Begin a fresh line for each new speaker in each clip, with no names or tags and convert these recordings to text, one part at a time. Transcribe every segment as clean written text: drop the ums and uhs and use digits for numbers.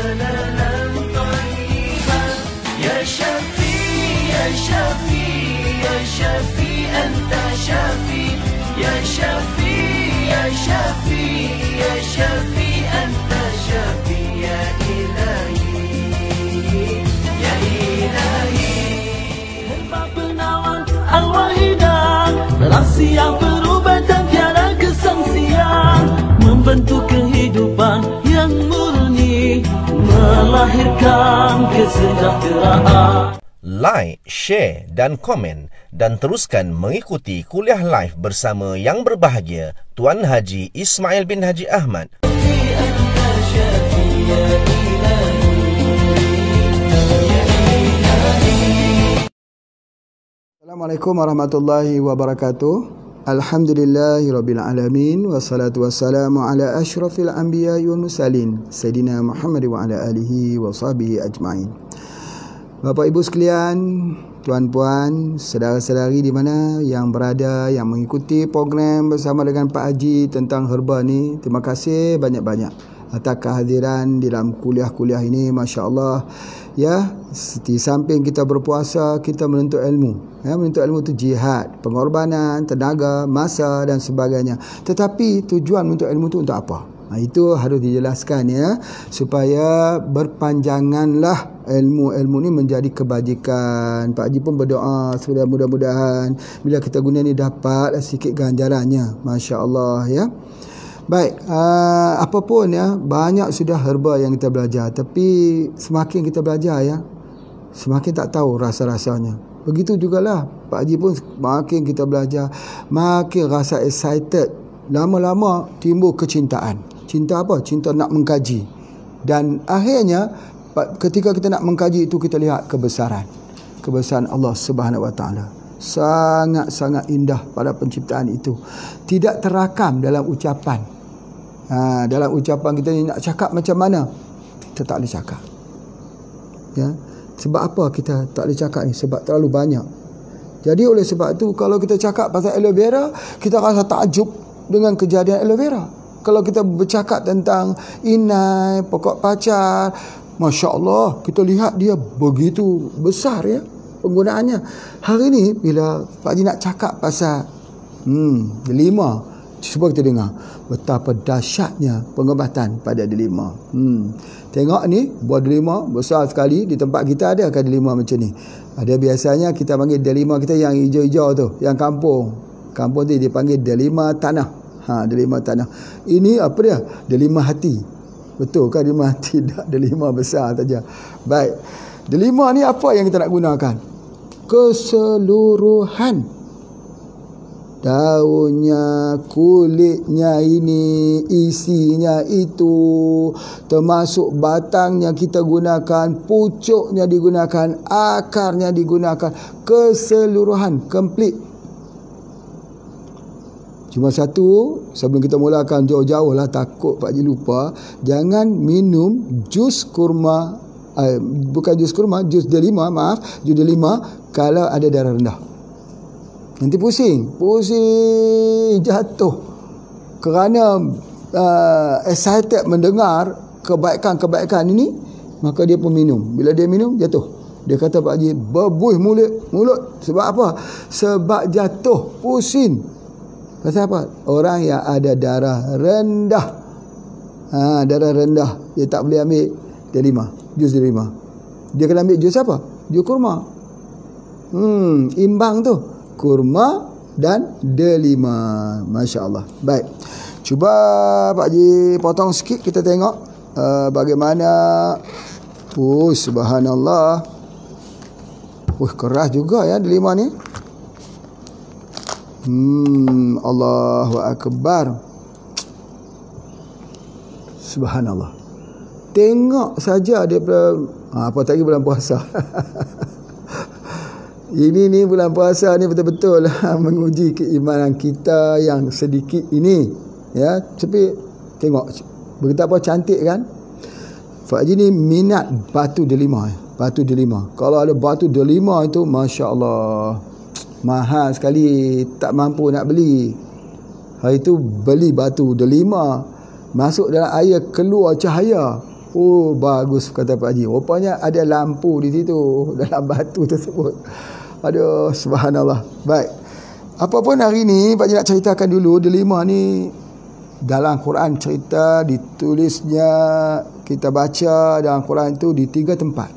بللا طيبا يا شفي يا شفي يا شفي أنت شفي يا شفي يا شفي يا شفي أنت شفي يا إلهي يا إلهي Hamba penawar al-wahidah, rasi yang berubah dan tiada kesangsian, membentuk kehidupan yang murni, melahirkan kesejahteraan.
Like, share dan komen dan teruskan mengikuti kuliah live bersama yang berbahagia Tuan Haji Ismail bin Haji Ahmad.
Assalamualaikum warahmatullahi wabarakatuh. Alhamdulillahirabbil alamin wassalatu wassalamu ala asyrafil anbiya'i wal mursalin sayidina Muhammad wa ala alihi wa sahbihi ajmain. Bapak Ibu sekalian, tuan-puan, saudara-saudari di mana yang berada, yang mengikuti program bersama dengan Pak Haji tentang herba ni, terima kasih banyak-banyak atas kehadiran dalam kuliah-kuliah ini. Masya Allah, ya, di samping kita berpuasa, kita menuntut ilmu. Ya, menuntut ilmu itu jihad, pengorbanan, tenaga, masa dan sebagainya. Tetapi tujuan menuntut ilmu itu untuk apa? Itu harus dijelaskan, ya, supaya berpanjanganlah ilmu ni menjadi kebajikan. Pak Haji pun berdoa supaya mudah-mudahan bila kita guna ni dapat sikit ganjarannya. Masya Allah, ya. Baik, apapun, ya, banyak sudah herba yang kita belajar, tapi semakin kita belajar, ya, semakin tak tahu rasa-rasanya. Begitu jugalah Pak Haji pun, makin kita belajar, makin rasa excited. Lama-lama timbul kecintaan. Cinta apa? Cinta nak mengkaji. Dan akhirnya ketika kita nak mengkaji itu, kita lihat kebesaran Allah Subhanahu Wa Taala. Sangat-sangat indah pada penciptaan itu. Tidak terakam dalam ucapan. Dalam ucapan kita ni nak cakap macam mana, kita tak boleh cakap, ya. Sebab apa kita tak boleh cakap ni? Sebab terlalu banyak. Jadi oleh sebab itu, kalau kita cakap pasal aloe vera, kita rasa takjub dengan kejadian aloe vera. Kalau kita bercakap tentang inai, pokok pacar, Masya Allah, kita lihat dia begitu besar, ya, penggunaannya. Hari ni bila Pak Haji nak cakap pasal delima, cuba kita dengar betapa dahsyatnya pengobatan pada delima. Tengok ni, buah delima besar sekali. Di tempat kita ada kan delima macam ni. Ada biasanya kita panggil delima kita yang hijau-hijau tu, yang kampung tu dia panggil delima tanah. Delima tanah. Ini apa dia? Delima hati. Betul kan delima hati? Tak, delima besar saja. Baik. Delima ni apa yang kita nak gunakan? Keseluruhan. Daunnya, kulitnya ini, isinya itu, termasuk batangnya kita gunakan, pucuknya digunakan, akarnya digunakan, keseluruhan, komplit. Cuma satu, sebelum kita mulakan jauh-jauh lah, takut Pak Haji lupa, jangan minum jus kurma, bukan jus kurma, jus delima, maaf, jus delima kalau ada darah rendah. Nanti pusing jatuh kerana excited mendengar kebaikan-kebaikan ini, maka dia pun minum. Bila dia minum, jatuh. Dia kata Pak Haji berbuih mulut. Sebab apa? Sebab jatuh, pusing. Pasal apa? Orang yang ada darah rendah, darah rendah, dia tak boleh ambil delima, jus delima. Dia kena ambil jus apa? Jus kurma. Imbang tu, kurma dan delima. Masya Allah. Baik, cuba Pak Haji potong sikit, kita tengok bagaimana. Subhanallah. Keras juga, ya, delima ni. Allahu Akbar. Subhanallah. Tengok saja dia apa tadi bulan puasa. Ini bulan puasa ni betul-betul menguji keimanan kita yang sedikit ini, ya. Tapi tengok betapa cantik kan. Pak Haji ni minat batu delima. Batu delima. Kalau ada batu delima itu, Masya Allah, mahal sekali, tak mampu nak beli. Hari itu beli batu delima, masuk dalam air, keluar cahaya. Oh, bagus kata Pak Haji. Rupanya ada lampu di situ dalam batu tersebut. Aduh, subhanallah. Baik. Apapun hari ni Pak Haji nak ceritakan dulu delima ni dalam Quran cerita, ditulisnya, kita baca dalam Quran itu di 3 tempat.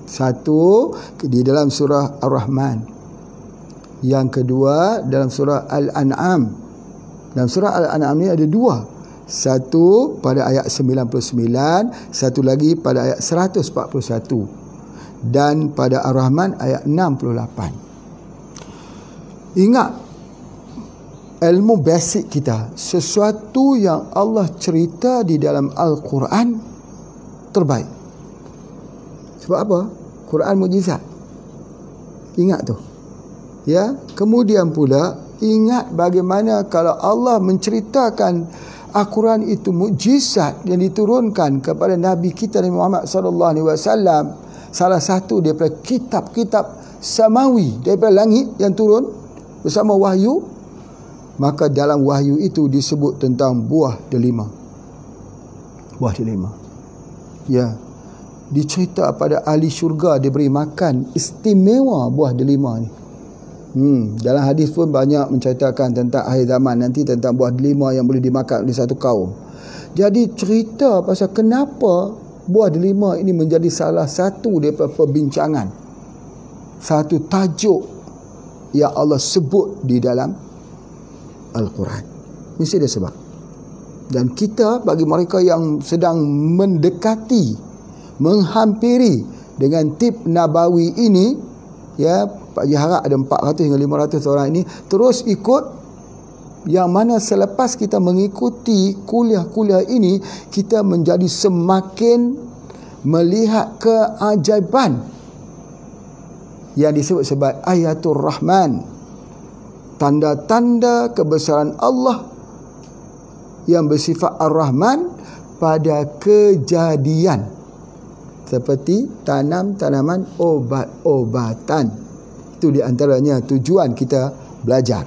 Satu di dalam surah Ar-Rahman. Yang kedua dalam surah Al-An'am. Dalam surah Al-An'am ni ada 2. Satu pada ayat 99, satu lagi pada ayat 141. Dan pada Ar-Rahman ayat 68. Ingat, ilmu basic kita, sesuatu yang Allah cerita di dalam Al-Quran terbaik. Sebab apa? Quran mukjizat. Ingat tu. Ya, kemudian pula ingat bagaimana kalau Allah menceritakan Al-Quran itu mukjizat yang diturunkan kepada Nabi kita Nabi Muhammad sallallahu alaihi wasallam, salah satu daripada kitab-kitab samawi daripada langit yang turun bersama wahyu, maka dalam wahyu itu disebut tentang buah delima. Buah delima. Ya. Dicerita pada ahli syurga diberi makan istimewa buah delima ni. Dalam hadis pun banyak menceritakan tentang akhir zaman nanti, tentang buah delima yang boleh dimakan oleh satu kaum. Jadi cerita pasal kenapa buah delima ini menjadi salah satu daripada perbincangan, satu tajuk yang Allah sebut di dalam Al-Quran. Mesti ada sebab. Dan kita, bagi mereka yang sedang mendekati, menghampiri dengan tip Nabawi ini, ya, Pak Haji harap ada 400 hingga 500 orang ini terus ikut, yang mana selepas kita mengikuti kuliah-kuliah ini, kita menjadi semakin melihat keajaiban yang disebut sebagai ayatul Rahman, tanda-tanda kebesaran Allah yang bersifat Ar-Rahman pada kejadian, seperti tanam tanaman, obat-obatan. Itu di antaranya tujuan kita belajar.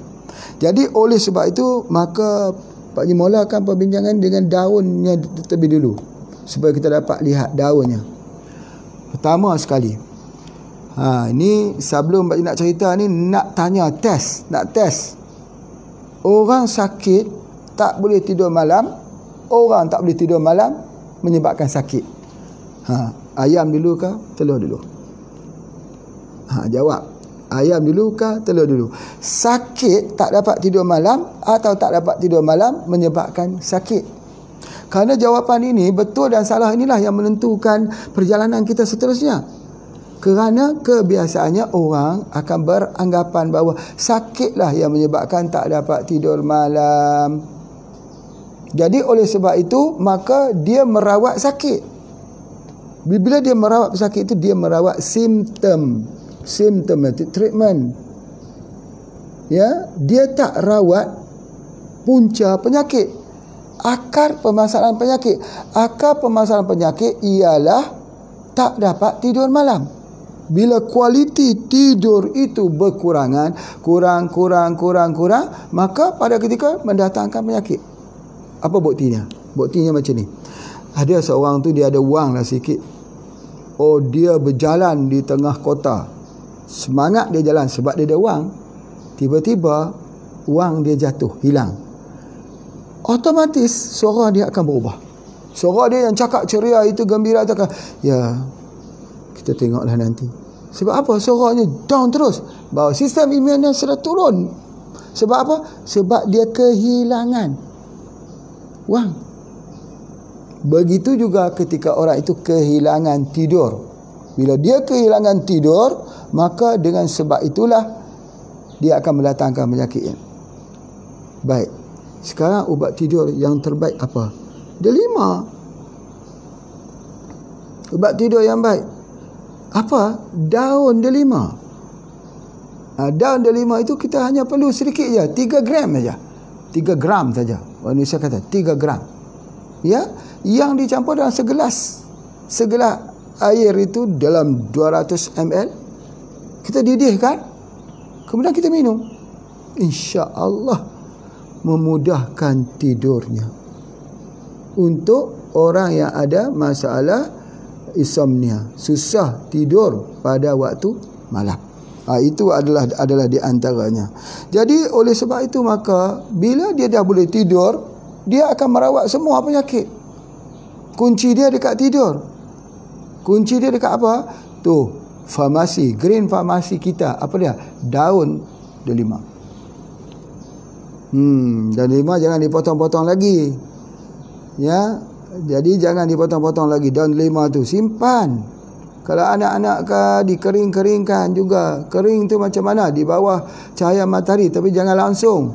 Jadi oleh sebab itu, maka Pak Haji mulakan perbincangan dengan daunnya terlebih dulu, supaya kita dapat lihat daunnya. Pertama sekali, ini sebelum Pak Haji nak cerita ni, nak tanya nak test. Orang sakit tak boleh tidur malam, orang tak boleh tidur malam menyebabkan sakit. Ayam dulu ke telur dulu? Jawab. Ayam dulu ke telur dulu? Sakit tak dapat tidur malam atau tak dapat tidur malam menyebabkan sakit? Kerana jawapan ini, betul dan salah inilah yang menentukan perjalanan kita seterusnya. Kerana kebiasaannya orang akan beranggapan bahawa sakitlah yang menyebabkan tak dapat tidur malam. Jadi oleh sebab itu, maka dia merawat sakit. Bila dia merawat sakit itu, dia merawat symptomatic treatment. Ya, dia tak rawat punca penyakit, akar permasalahan penyakit. Akar permasalahan penyakit ialah tak dapat tidur malam. Bila kualiti tidur itu berkurangan, kurang, maka pada ketika mendatangkan penyakit. Apa buktinya? Buktinya macam ni. Ada seorang tu, dia ada wang lah sikit. Oh, dia berjalan di tengah kota. Semangat dia jalan sebab dia ada wang. Tiba-tiba wang dia jatuh, hilang. Otomatis suara dia akan berubah. Suara dia yang cakap ceria itu, gembira itu akan, ya, kita tengoklah nanti. Sebab apa? Suaranya down terus. Bahawa sistem imunnya sudah turun. Sebab apa? Sebab dia kehilangan wang. Begitu juga ketika orang itu kehilangan tidur. Bila dia kehilangan tidur, maka dengan sebab itulah dia akan mendatangkan penyakit. Baik. Sekarang ubat tidur yang terbaik apa? Delima. Ubat tidur yang baik apa? Daun delima. Daun delima itu kita hanya perlu sedikit je, 3 gram saja. 3 gram saja. Orang Indonesia kata 3 gram. Ya, yang dicampur dalam segelas air itu dalam 200 ml. Kita didihkan, kemudian kita minum. Insya-Allah memudahkan tidurnya. Untuk orang yang ada masalah insomnia, susah tidur pada waktu malam. Itu adalah di antaranya. Jadi oleh sebab itu maka bila dia dah boleh tidur, dia akan merawat semua penyakit. Kunci dia dekat tidur. Kunci dia dekat apa? Tu, farmasi, green farmasi kita. Apa dia? Daun delima. Dan delima jangan dipotong-potong lagi. Ya. Jadi jangan dipotong-potong lagi. Daun delima tu simpan. Kalau anak-anak dikering-keringkan juga. Kering tu macam mana? Di bawah cahaya matahari, tapi jangan langsung.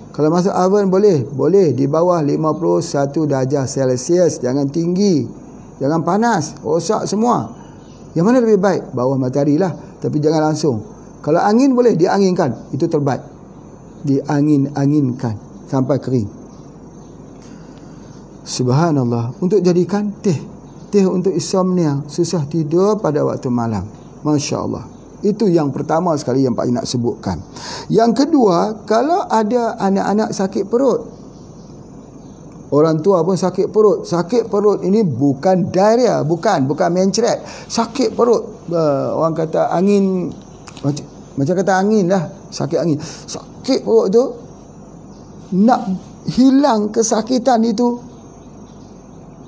Kalau masuk oven boleh. Boleh di bawah 51 darjah Celsius. Jangan tinggi. Jangan panas. Rosak semua. Yang mana lebih baik? Bawah matahari lah. Tapi jangan langsung. Kalau angin boleh dianginkan. Itu terbaik. Diangin-anginkan sampai kering. Subhanallah. Untuk jadikan teh untuk insomnia, susah tidur pada waktu malam. Masya Allah. Itu yang pertama sekali yang Pak nak sebutkan. Yang kedua, kalau ada anak-anak sakit perut, orang tua pun sakit perut. Sakit perut ini bukan diarrhea, bukan mencret. Sakit perut, orang kata angin, macam kata angin lah, sakit angin. Sakit perut tu, nak hilang kesakitan itu,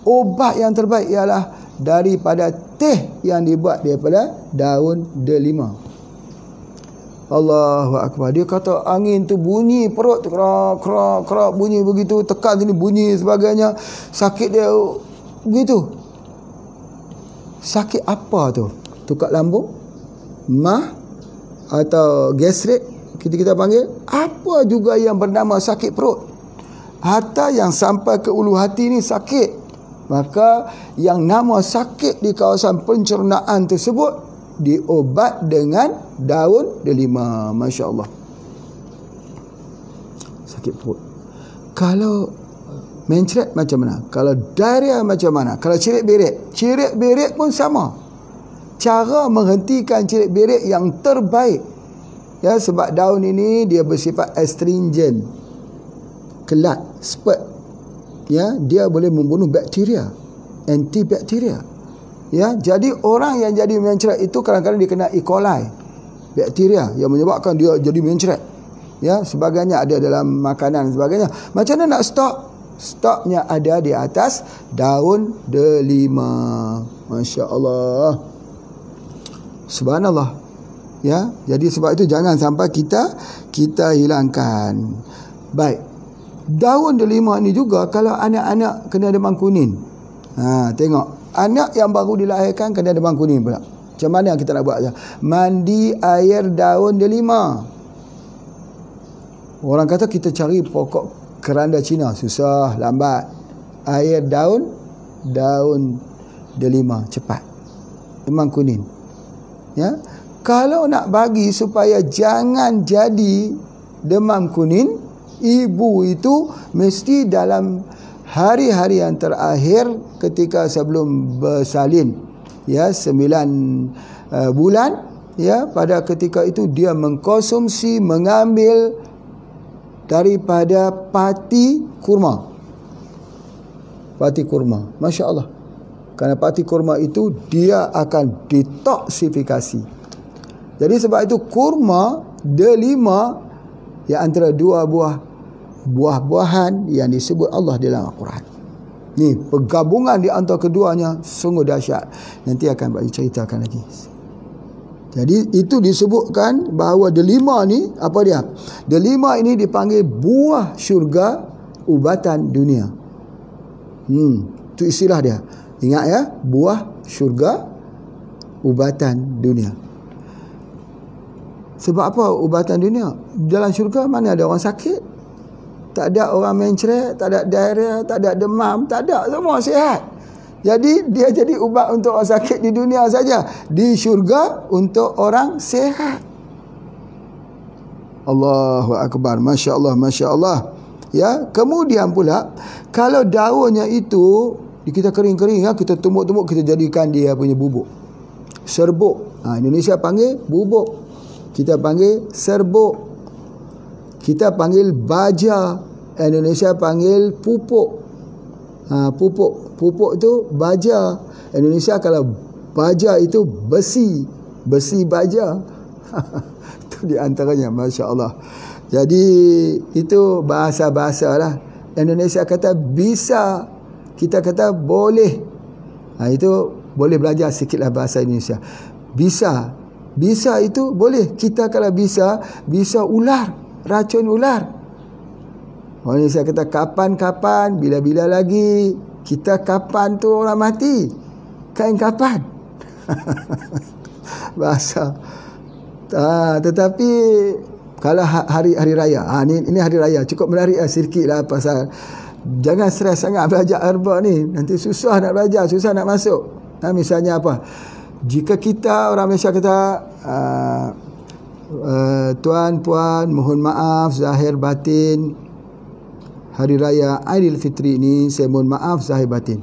ubat yang terbaik ialah daripada teh yang dibuat daripada daun delima. Allahu Akbar. Dia kata angin tu bunyi perut tu kerak bunyi begitu, tekan sini bunyi sebagainya. Sakit dia begitu. Sakit apa tu? Tukar lambung? Mah atau gastrik kita panggil? Apa juga yang bernama sakit perut. Hatta yang sampai ke ulu hati ni sakit. Maka yang nama sakit di kawasan pencernaan tersebut diobat dengan daun delima. Masya Allah. Sakit perut. Kalau mencret macam mana? Kalau diarrhea macam mana? Kalau cirit berit? Cirit berit pun sama. Cara menghentikan cirit berit yang terbaik. Ya, sebab daun ini dia bersifat astringent. Kelat, spurt. Ya, dia boleh membunuh bakteria, antibakteria. Ya, jadi orang yang jadi mencret itu kadang-kadang dia kena E. coli, bakteria yang menyebabkan dia jadi mencret. Ya, sebagainya ada dalam makanan sebagainya. Macam mana nak stop? Stopnya ada di atas daun delima. Masya Allah. Subhanallah. Ya, jadi sebab itu jangan sampai kita hilangkan. Baik. Daun delima ni juga kalau anak-anak kena demam kuning. Tengok. Anak yang baru dilahirkan kena demam kuning pula. Macam mana kita nak buat? Mandi air daun delima. Orang kata kita cari pokok keranda Cina. Susah, lambat. Air daun delima. Cepat. Demam kuning. Ya. Kalau nak bagi supaya jangan jadi demam kuning, ibu itu mesti dalam hari-hari yang terakhir ketika sebelum bersalin, ya, 9 bulan, ya, pada ketika itu dia mengkonsumsi, mengambil daripada pati kurma. Pati kurma. Masya Allah. Kerana pati kurma itu dia akan detoksifikasi. Jadi sebab itu kurma delima yang antara dua buah-buahan yang disebut Allah dalam Al-Quran. Ni pergabungan di antara keduanya sungguh dahsyat. Nanti akan bagi ceritakan lagi. Jadi itu disebutkan bahawa delima ni apa dia? Delima ini dipanggil buah syurga ubatan dunia. Itu istilah dia. Ingat ya, buah syurga ubatan dunia. Sebab apa ubatan dunia? Dalam syurga mana ada orang sakit? Tak ada orang mencret, tak ada diarrhea, tak ada demam, tak ada, semua sihat. Jadi dia jadi ubat untuk orang sakit di dunia saja. Di syurga untuk orang sihat. Allahu Akbar. Masya Allah, Masya Allah. Ya, kemudian pula kalau daunnya itu kita kering-kering, ya, kita tumbuk-tumbuk, kita jadikan dia punya bubuk. Serbuk. Indonesia panggil bubuk. Kita panggil serbuk. Kita panggil baja. Indonesia panggil pupuk. Pupuk pupuk tu baja. Indonesia kalau baja itu besi baja. Itu di antaranya, masya-Allah. Jadi itu bahasa-bahasa lah. Indonesia kata bisa, kita kata boleh. Itu boleh belajar sikitlah bahasa Indonesia. Bisa itu boleh. Kita kalau bisa ular, racun ular. Orang Indonesia kata kapan-kapan, bila-bila lagi. Kita kapan tu orang mati? Kain kapan? Bahasa. Tetapi kalau hari raya, ini hari raya, cukup menarik sikit lah pasal jangan stres sangat belajar herba ni. Nanti susah nak belajar, susah nak masuk. Misalnya apa? Jika kita orang Malaysia kata tuan puan mohon maaf zahir batin hari raya Aidilfitri ni, saya mohon maaf zahir batin.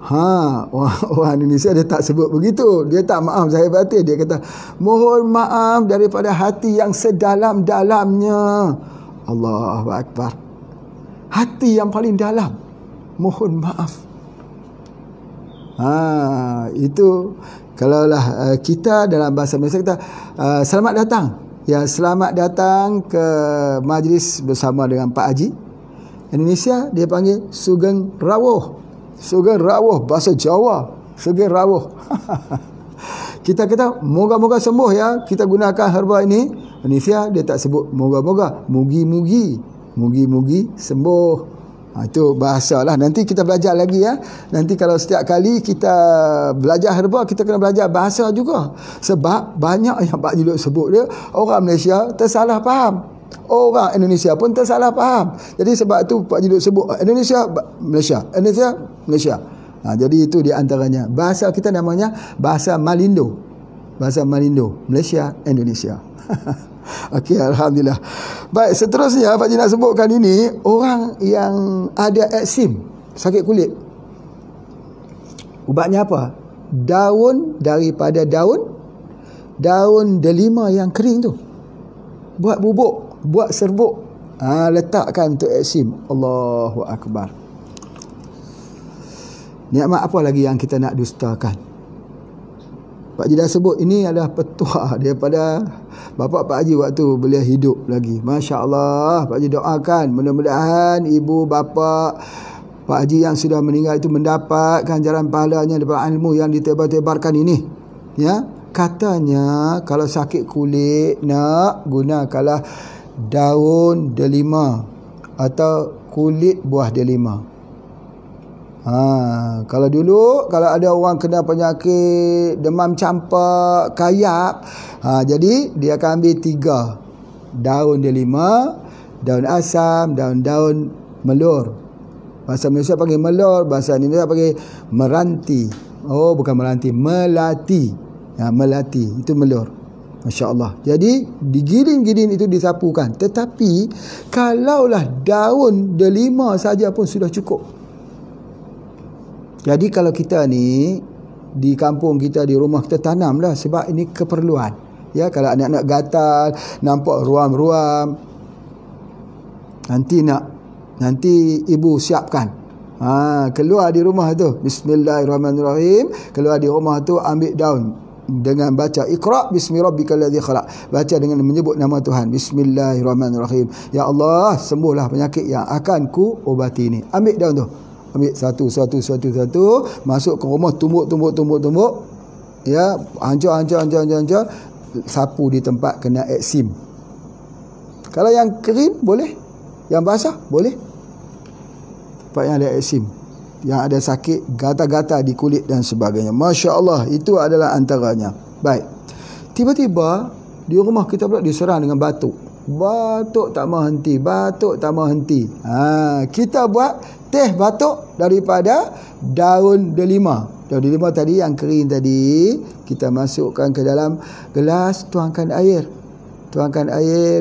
Orang Indonesia dia tak sebut begitu. Dia tak maaf zahir batin. Dia kata mohon maaf daripada hati yang sedalam-dalamnya. Allahu Akbar. Hati yang paling dalam. Mohon maaf. Itu kalaulah kita dalam bahasa Malaysia kata selamat datang. Ya, selamat datang ke majlis bersama dengan Pak Haji. Indonesia dia panggil Sugeng Rawuh. Sugeng Rawuh bahasa Jawa. Sugeng Rawuh. Kita kata moga-moga sembuh ya. Kita gunakan herba ini. Indonesia dia tak sebut moga-moga, mugi-mugi. Mugi-mugi sembuh. Itu bahasa lah. Nanti kita belajar lagi ya. Nanti kalau setiap kali kita belajar herba, kita kena belajar bahasa juga. Sebab banyak yang Pak Juluk sebut dia, orang Malaysia tersalah faham. Orang Indonesia pun tersalah faham. Jadi sebab tu Pak Juluk sebut Indonesia, Malaysia, Indonesia, Malaysia. Jadi itu di antaranya. Bahasa kita namanya bahasa Malindo. Bahasa Malindo, Malaysia, Indonesia. Okey, alhamdulillah. Baik, seterusnya Pak Haji nak sebutkan ini orang yang ada eksim, sakit kulit. Ubatnya apa? Daun daripada daun delima yang kering tu. Buat bubuk, buat serbuk. Letakkan untuk eksim. Allahu Akbar. Nikmat apa lagi yang kita nak dustakan? Pak Haji dah sebut ini adalah petua daripada bapa Pak Haji waktu beliau hidup lagi. Masya Allah. Pak Haji doakan mudah-mudahan ibu bapa Pak Haji yang sudah meninggal itu mendapat ganjaran pahalanya daripada ilmu yang ditebar-tebarkan ini. Ya, katanya kalau sakit kulit nak gunakanlah daun delima atau kulit buah delima. Kalau dulu kalau ada orang kena penyakit demam campak, kayap, jadi dia akan ambil 3 daun delima, daun asam, daun melur. Bahasa Malaysia panggil melur, bahasa Indonesia panggil meranti. Oh, bukan meranti, melati. Melati itu melur. Masya Allah. Jadi digiling-giling itu disapukan. Tetapi kalaulah daun delima saja pun sudah cukup. Jadi kalau kita ni di kampung kita, di rumah kita tanamlah, sebab ini keperluan. Ya, kalau anak-anak gatal, nampak ruam-ruam, nanti ibu siapkan. Keluar di rumah tu, bismillahirrahmanirrahim. Keluar di rumah tu ambil daun dengan baca Iqra bismi rabbikal ladzi khalaq. Baca dengan menyebut nama Tuhan. Bismillahirrahmanirrahim. Ya Allah, sembuhlah penyakit yang akan ku obati ini. Ambil daun tu. Ambil satu, masuk ke rumah, tumbuk. Ya, hancur. Sapu di tempat kena eksim. Kalau yang kering boleh, yang basah boleh. Tempat yang ada eksim, yang ada sakit, gata-gata di kulit dan sebagainya. Masya Allah, itu adalah antaranya. Baik. Tiba-tiba di rumah kita pula diserang dengan batuk. Batuk tak mau henti. Kita buat teh batuk daripada daun delima. Daun delima tadi yang kering tadi, kita masukkan ke dalam gelas, tuangkan air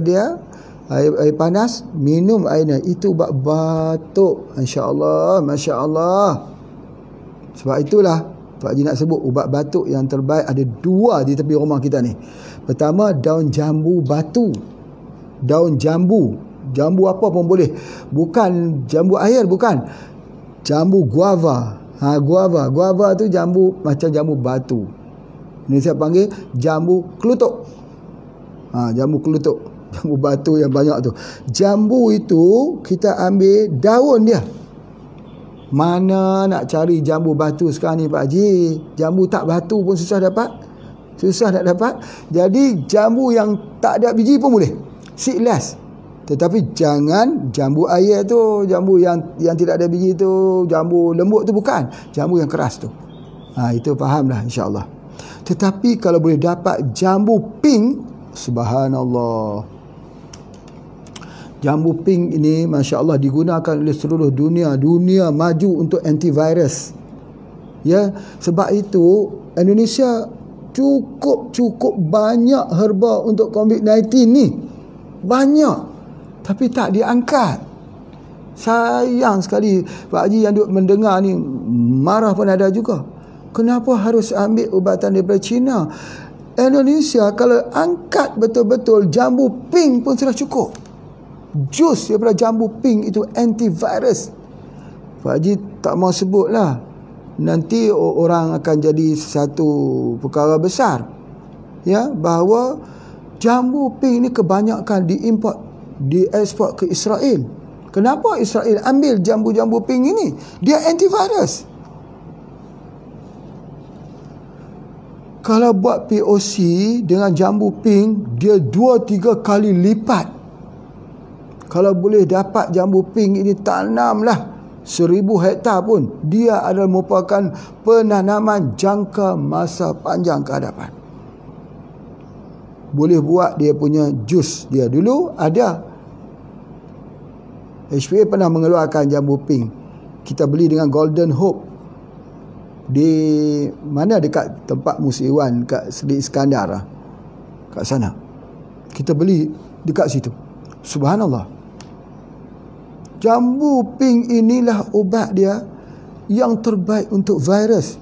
dia, air panas, minum airnya. Itu ubat batuk. Masya Allah. Sebab itulah Pak Haji nak sebut ubat batuk yang terbaik ada 2 di tepi rumah kita ni. Pertama, daun jambu batu. Daun jambu apa pun boleh. Bukan jambu air, bukan. Jambu guava. Guava. Guava tu jambu macam jambu batu. Indonesia panggil jambu kelutuk. Jambu kelutuk. Jambu batu yang banyak tu. Jambu itu kita ambil daun dia. Mana nak cari jambu batu sekarang ni Pak Haji? Jambu tak batu pun susah dapat. Susah nak dapat. Jadi jambu yang tak ada biji pun boleh. Seedless. Tetapi jangan jambu air tu, jambu yang tidak ada biji tu, jambu lembut tu bukan. Jambu yang keras tu. Itu fahamlah insya-Allah. Tetapi kalau boleh dapat jambu pink, subhanallah. Jambu pink ini masya-Allah digunakan oleh seluruh dunia. Dunia maju untuk antivirus. Ya, sebab itu Indonesia cukup banyak herba untuk COVID-19 ni. Banyak. Tapi tak diangkat. Sayang sekali Pak Haji yang duk mendengar ni marah pun ada juga. Kenapa harus ambil ubatan daripada China? Indonesia kalau angkat betul-betul jambu pink pun sudah cukup. Jus daripada jambu pink itu antivirus. Pak Haji tak mau sebut lah. Nanti orang akan jadi satu perkara besar. Ya, bahawa jambu pink ni kebanyakan diimport, dieksport ke Israel. Kenapa Israel ambil jambu-jambu pink ini? Dia antivirus. Kalau buat POC dengan jambu pink, dia 2-3 kali lipat. Kalau boleh dapat jambu pink ini, tanamlah 1000 hektar pun. Dia adalah merupakan penanaman jangka masa panjang ke hadapan. Boleh buat dia punya jus dia. Dulu ada HPA pernah mengeluarkan jambu pink. Kita beli dengan Golden Hope di mana, dekat tempat Musiwan kat Seri Iskandar lah, kat sana kita beli dekat situ. Subhanallah, jambu pink inilah ubat dia yang terbaik untuk virus.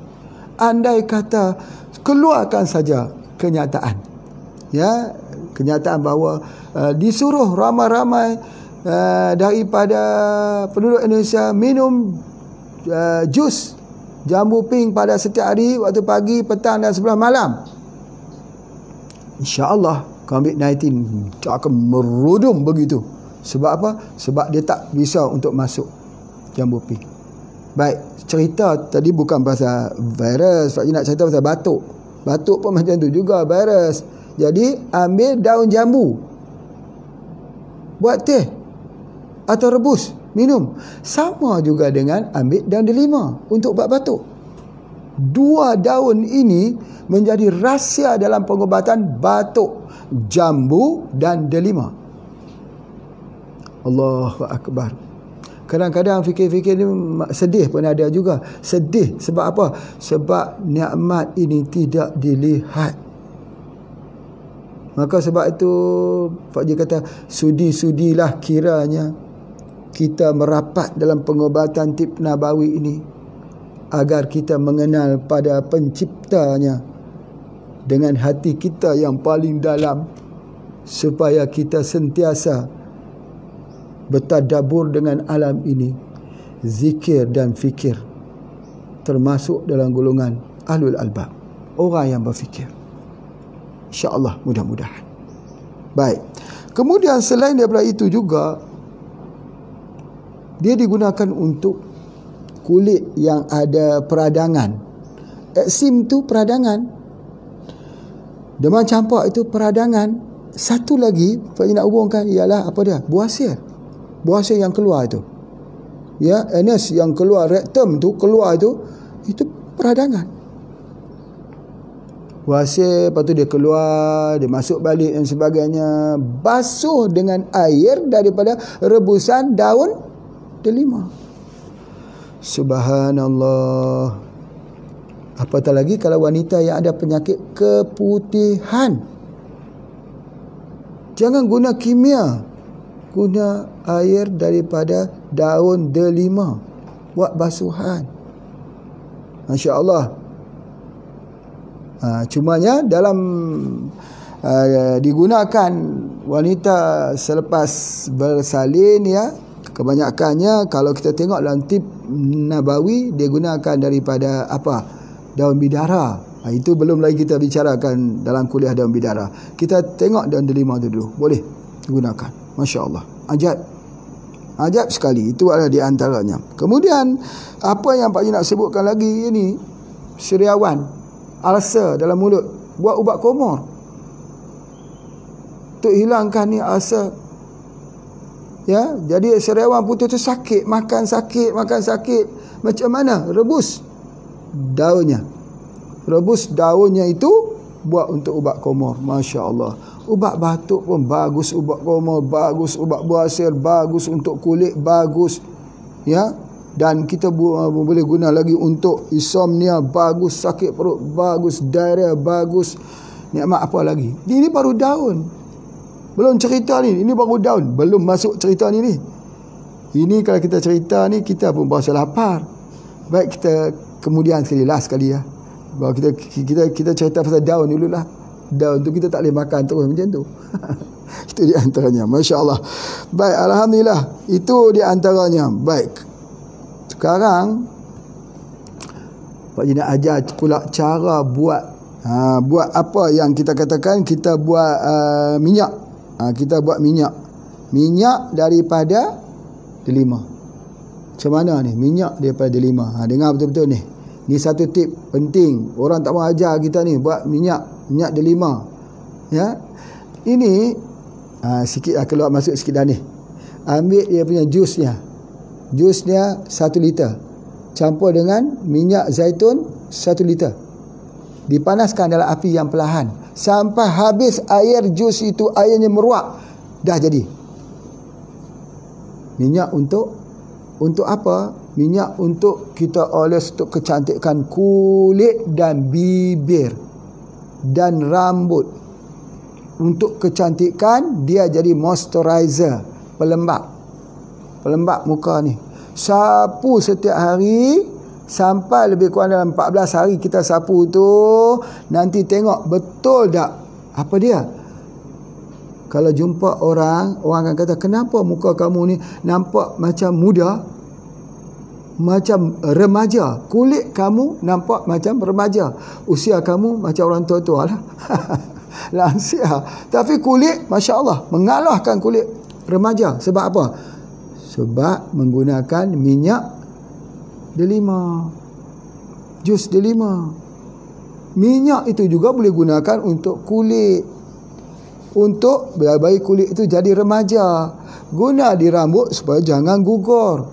Andai kata keluarkan saja kenyataan, ya, kenyataan bahawa disuruh ramai-ramai daripada penduduk Indonesia minum jus jambu pink pada setiap hari, waktu pagi, petang dan sebelah malam. InsyaAllah COVID-19 akan merudum begitu. Sebab apa? Sebab dia tak bisa untuk masuk jambu pink. Baik, cerita tadi bukan pasal virus. Pak Haji nak cerita pasal batuk. Batuk pun macam tu juga, virus. Jadi ambil daun jambu, buat teh atau rebus, minum. Sama juga dengan ambil daun delima untuk ubat batuk. Dua daun ini menjadi rahsia dalam pengobatan batuk, jambu dan delima. Allahu Akbar. Kadang-kadang fikir-fikir ni sedih pun ada juga. Sedih sebab apa? Sebab nikmat ini tidak dilihat. Maka sebab itu Pak Haji kata, sudi-sudilah kiranya kita merapat dalam pengobatan tib nabawi ini, agar kita mengenal pada penciptanya dengan hati kita yang paling dalam, supaya kita sentiasa bertadabbur dengan alam ini, zikir dan fikir, termasuk dalam golongan ahlul albab, orang yang berfikir. InsyaAllah, mudah-mudahan. Baik. Kemudian selain daripada itu juga, dia digunakan untuk kulit yang ada peradangan. Eksim tu peradangan. Demam campak itu peradangan. Satu lagi Pak Haji nak hubungkan ialah apa dia? Buasir. Buasir yang keluar itu. Ya, anus yang keluar, rektum tu keluar itu peradangan. Buasir, lepas tu dia keluar, dia masuk balik dan sebagainya. Basuh dengan air daripada rebusan daun delima. Subhanallah. Apatah lagi kalau wanita yang ada penyakit keputihan. Jangan guna kimia. Guna air daripada daun delima. Buat basuhan. Masya Allah. Cumanya dalam digunakan wanita selepas bersalin, ya, kebanyakannya kalau kita tengok dalam tip Nabawi dia gunakan daripada apa? Daun bidara. Itu belum lagi kita bicarakan dalam kuliah daun bidara. Kita tengok daun delima tu dulu. Boleh digunakan. Masya Allah. Ajab sekali. Itu adalah di antaranya. Kemudian apa yang Pak Haji nak sebutkan lagi ini, syariawan, ulcer dalam mulut, buat ubat komor untuk hilangkan ni ulcer. Ya, jadi syariawan putih tu sakit, makan sakit. Macam mana? Rebus daunnya itu buat untuk ubat komor. Masya Allah. Ubat batuk pun bagus, ubat komor bagus, ubat buasir bagus, untuk kulit bagus. Ya, dan kita boleh guna lagi untuk insomnia bagus, sakit perut bagus, diarrhea bagus. Nikmat apa lagi? Ini baru daun. Belum cerita ni. Ini baru daun. Belum masuk cerita ni. Ini kalau kita cerita ni, kita pun berasa lapar. Baik, kita kemudian sekali, last sekali ya. Bahawa kita cerita pasal daun dululah. Daun tu kita tak boleh makan terus macam tu. Itu di antaranya. Masya Allah. Baik, alhamdulillah. Itu di antaranya. Baik. Sekarang Pak Haji nak ajar pula cara buat apa yang kita katakan, kita buat minyak. Kita buat minyak daripada delima. Macam mana ni minyak daripada delima? Dengar betul-betul ni. Ni satu tip penting. Orang tak mau ajar kita ni buat minyak delima. Ya. Ini sikit keluar masuk sikit dah ni. Ambil dia punya jusnya. Jusnya 1 liter. Campur dengan minyak zaitun 1 liter. Dipanaskan dalam api yang perlahan sampai habis air jus itu, airnya meruap. Dah jadi. Minyak untuk apa? Minyak untuk kita oles untuk kecantikan kulit dan bibir dan rambut. Untuk kecantikan, dia jadi moisturizer, pelembap muka ni. Sapu setiap hari sampai lebih kurang dalam 14 hari kita sapu tu, nanti tengok betul tak apa dia. Kalau jumpa orang akan kata, kenapa muka kamu ni nampak macam muda, macam remaja, kulit kamu nampak macam remaja, usia kamu macam orang tua-tua lah. Lansia, tapi kulit Masya Allah mengalahkan kulit remaja. Sebab apa? Sebab menggunakan minyak delima, jus delima. Minyak itu juga boleh gunakan untuk kulit, untuk bagi kulit itu jadi remaja. Guna di rambut supaya jangan gugur.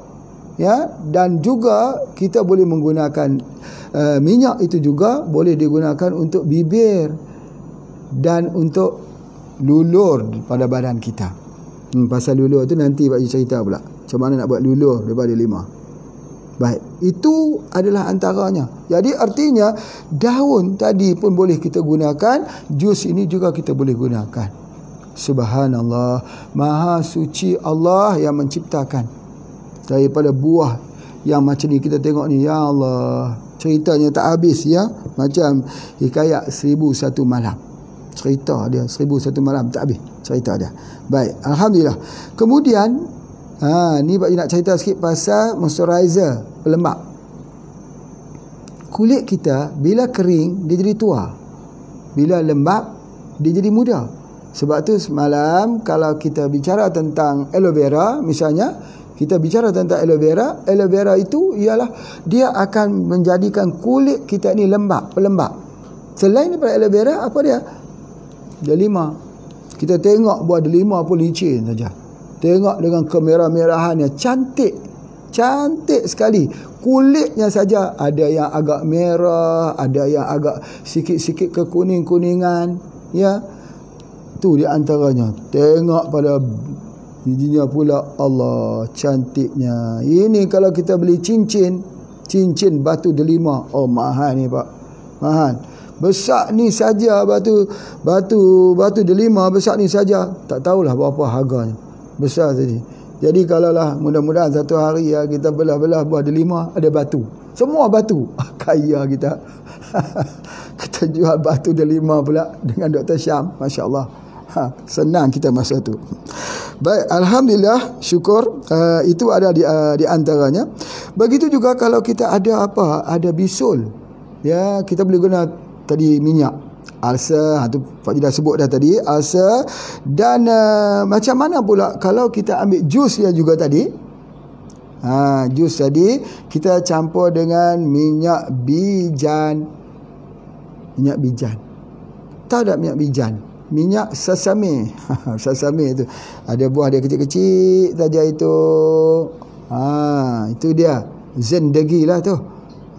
Ya, dan juga kita boleh menggunakan minyak itu juga boleh digunakan untuk bibir dan untuk lulur pada badan kita. Pasal lulur tu nanti Pak Haji cerita pula macam mana nak buat lulur daripada delima. Baik, itu adalah antaranya. Jadi artinya daun tadi pun boleh kita gunakan, jus ini juga kita boleh gunakan. Subhanallah, maha suci Allah yang menciptakan daripada buah yang macam ni kita tengok ni. Ya Allah, ceritanya tak habis ya. Macam hikayat 1001 malam. Cerita dia 1001 malam tak habis cerita dia. Baik, alhamdulillah. Kemudian ni Pak Haji nak cerita sikit pasal moisturizer, pelembap. Kulit kita bila kering dia jadi tua, bila lembap dia jadi muda. Sebab tu semalam kalau kita bicara tentang aloe vera misalnya, kita bicara tentang aloe vera itu ialah dia akan menjadikan kulit kita ni lembap, pelembap. Selain daripada aloe vera, apa dia? Delima. Kita tengok buah delima pun licin saja. Tengok dengan kemerah-merahannya, cantik sekali. Kulitnya saja ada yang agak merah, ada yang agak sikit-sikit kekuning-kuningan, ya. Tu di antaranya. Tengok pada bijinya pula, Allah cantiknya. Ini kalau kita beli cincin batu delima, oh mahal ni Pak, mahal. Besar ni saja batu delima besar ni saja, tak tahulah berapa harganya. Besar tadi. Jadi kalaulah mudah-mudahan satu hari ya kita belah-belah buah delima ada batu. Semua batu. Kaya kita. Kita jual batu delima pula dengan Dr. Syam. Masya Allah. Senang kita masa tu. Baik, alhamdulillah, syukur. Itu ada di antaranya. Begitu juga kalau kita ada ada bisul, ya, kita boleh guna tadi minyak ulcer, tu Pak Ji dah sebut dah tadi, ulcer. Dan macam mana pula kalau kita ambil jus dia juga tadi, jus tadi kita campur dengan minyak bijan. Tahu tak minyak bijan? Minyak sesame. Sesame tu ada buah dia kecil-kecil saja itu. Itu dia zendagi lah tu.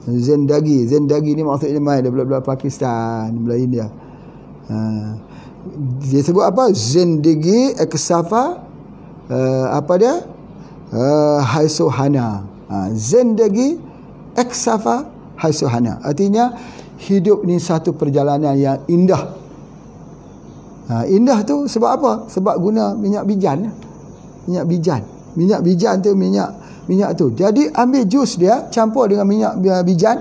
Zendagi ni maksudnya main daripada Pakistan, daripada India. Dia sebut apa? Zendagi eksafa Haisuhana. Zendagi eksafa Haisuhana. Artinya hidup ni satu perjalanan yang indah. Indah tu sebab apa? Sebab guna minyak bijan. Minyak bijan tu minyak tu. Jadi ambil jus dia, campur dengan minyak bijan.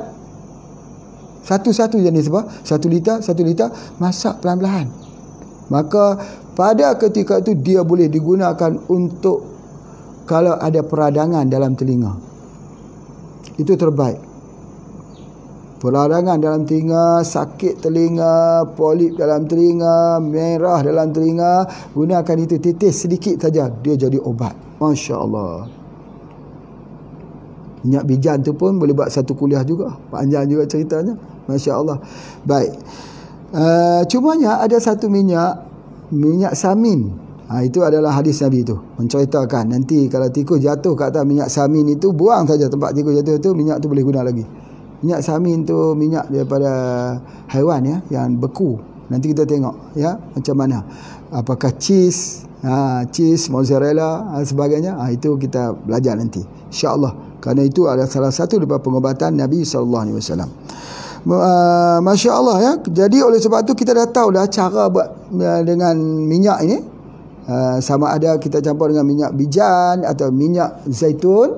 Satu-satu jenis apa? 1 liter, masak pelan-pelan. Maka pada ketika itu dia boleh digunakan untuk kalau ada peradangan dalam telinga. Itu terbaik. Peradangan dalam telinga, sakit telinga, polip dalam telinga, merah dalam telinga, gunakan itu, titis sedikit saja, dia jadi obat. Masya Allah. Minyak bijan tu pun boleh buat satu kuliah juga, panjang juga ceritanya. Masya Allah. Baik. Cumanya ada satu minyak samin. Itu adalah hadis Nabi tu menceritakan nanti kalau tikus jatuh kat atas minyak samin itu, buang saja tempat tikus jatuh tu, minyak tu boleh guna lagi. Minyak samin tu minyak daripada haiwan, ya, yang beku. Nanti kita tengok, ya, macam mana. Apakah cheese, mozzarella dan sebagainya. Itu kita belajar nanti, insya-Allah. Kerana itu adalah salah satu daripada pengobatan Nabi SAW. Masya Allah, ya. Jadi oleh sebab tu kita dah tahu dah cara buat dengan minyak ini. Sama ada kita campur dengan minyak bijan atau minyak zaitun,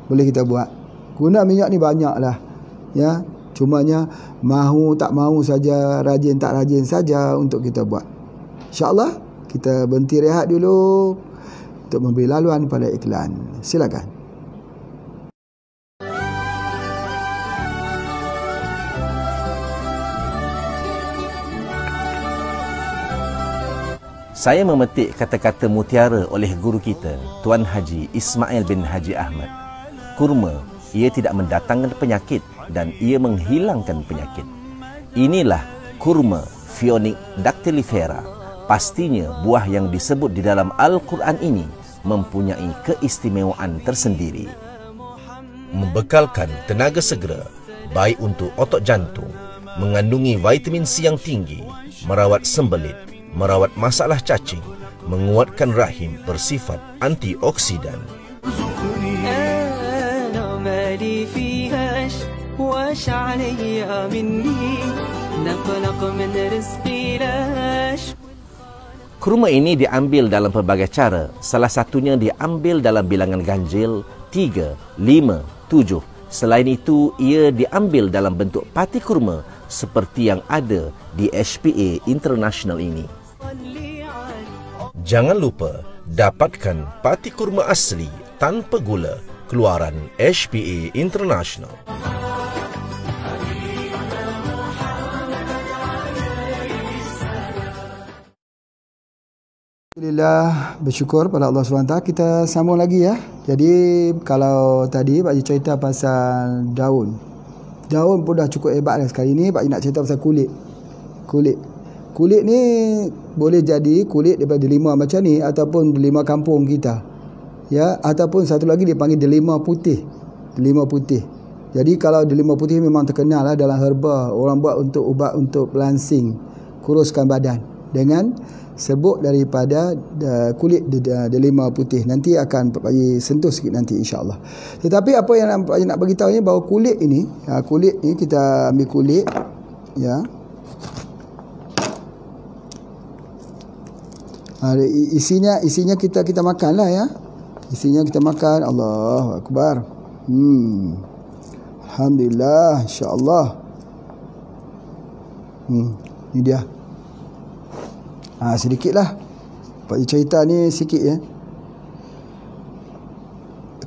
boleh kita buat. Guna minyak ni banyak lah, ya. Cumanya mahu tak mahu saja, rajin tak rajin saja untuk kita buat. InsyaAllah kita berhenti rehat dulu untuk memberi laluan pada iklan. Silakan.
Saya memetik kata-kata mutiara oleh guru kita, Tuan Haji Ismail bin Haji Ahmad. Kurma, ia tidak mendatangkan penyakit dan ia menghilangkan penyakit. Inilah kurma Phoenix dactylifera. Pastinya buah yang disebut di dalam Al-Quran ini mempunyai keistimewaan tersendiri. Membekalkan tenaga segera, baik untuk otot jantung, mengandungi vitamin C yang tinggi, merawat sembelit, merawat masalah cacing, menguatkan rahim, bersifat antioksidan. Kurma ini diambil dalam pelbagai cara. Salah satunya diambil dalam bilangan ganjil 3, 5, 7. Selain itu, ia diambil dalam bentuk pati kurma seperti yang ada di HPA International ini. Jangan lupa dapatkan pati kurma asli tanpa gula keluaran HPA International.
Alhamdulillah, bersyukur pada Allah SWT. Kita sambung lagi, ya. Jadi kalau tadi Pak Ji cerita pasal daun pun dah cukup hebat dah. Sekali ni Pak Ji nak cerita pasal kulit ni boleh jadi kulit daripada delima macam ni ataupun delima kampung kita, ya, ataupun satu lagi dipanggil delima putih. Jadi kalau delima putih memang terkenal lah dalam herba, orang buat untuk ubat untuk pelangsing, kuruskan badan dengan sebut daripada kulit delima putih. Nanti akan Pak Ji sentuh sikit nanti, insya-Allah. Tetapi apa yang Pak Ji nak bagi tahu ni, bahawa kulit ni kita ambil kulit, ya. Isinya kita makan lah, ya. Isinya kita makan. Allahu Akbar. Alhamdulillah, insya-Allah. Ni dia. Sedikit lah Pak Ji cerita ni sikit, ya.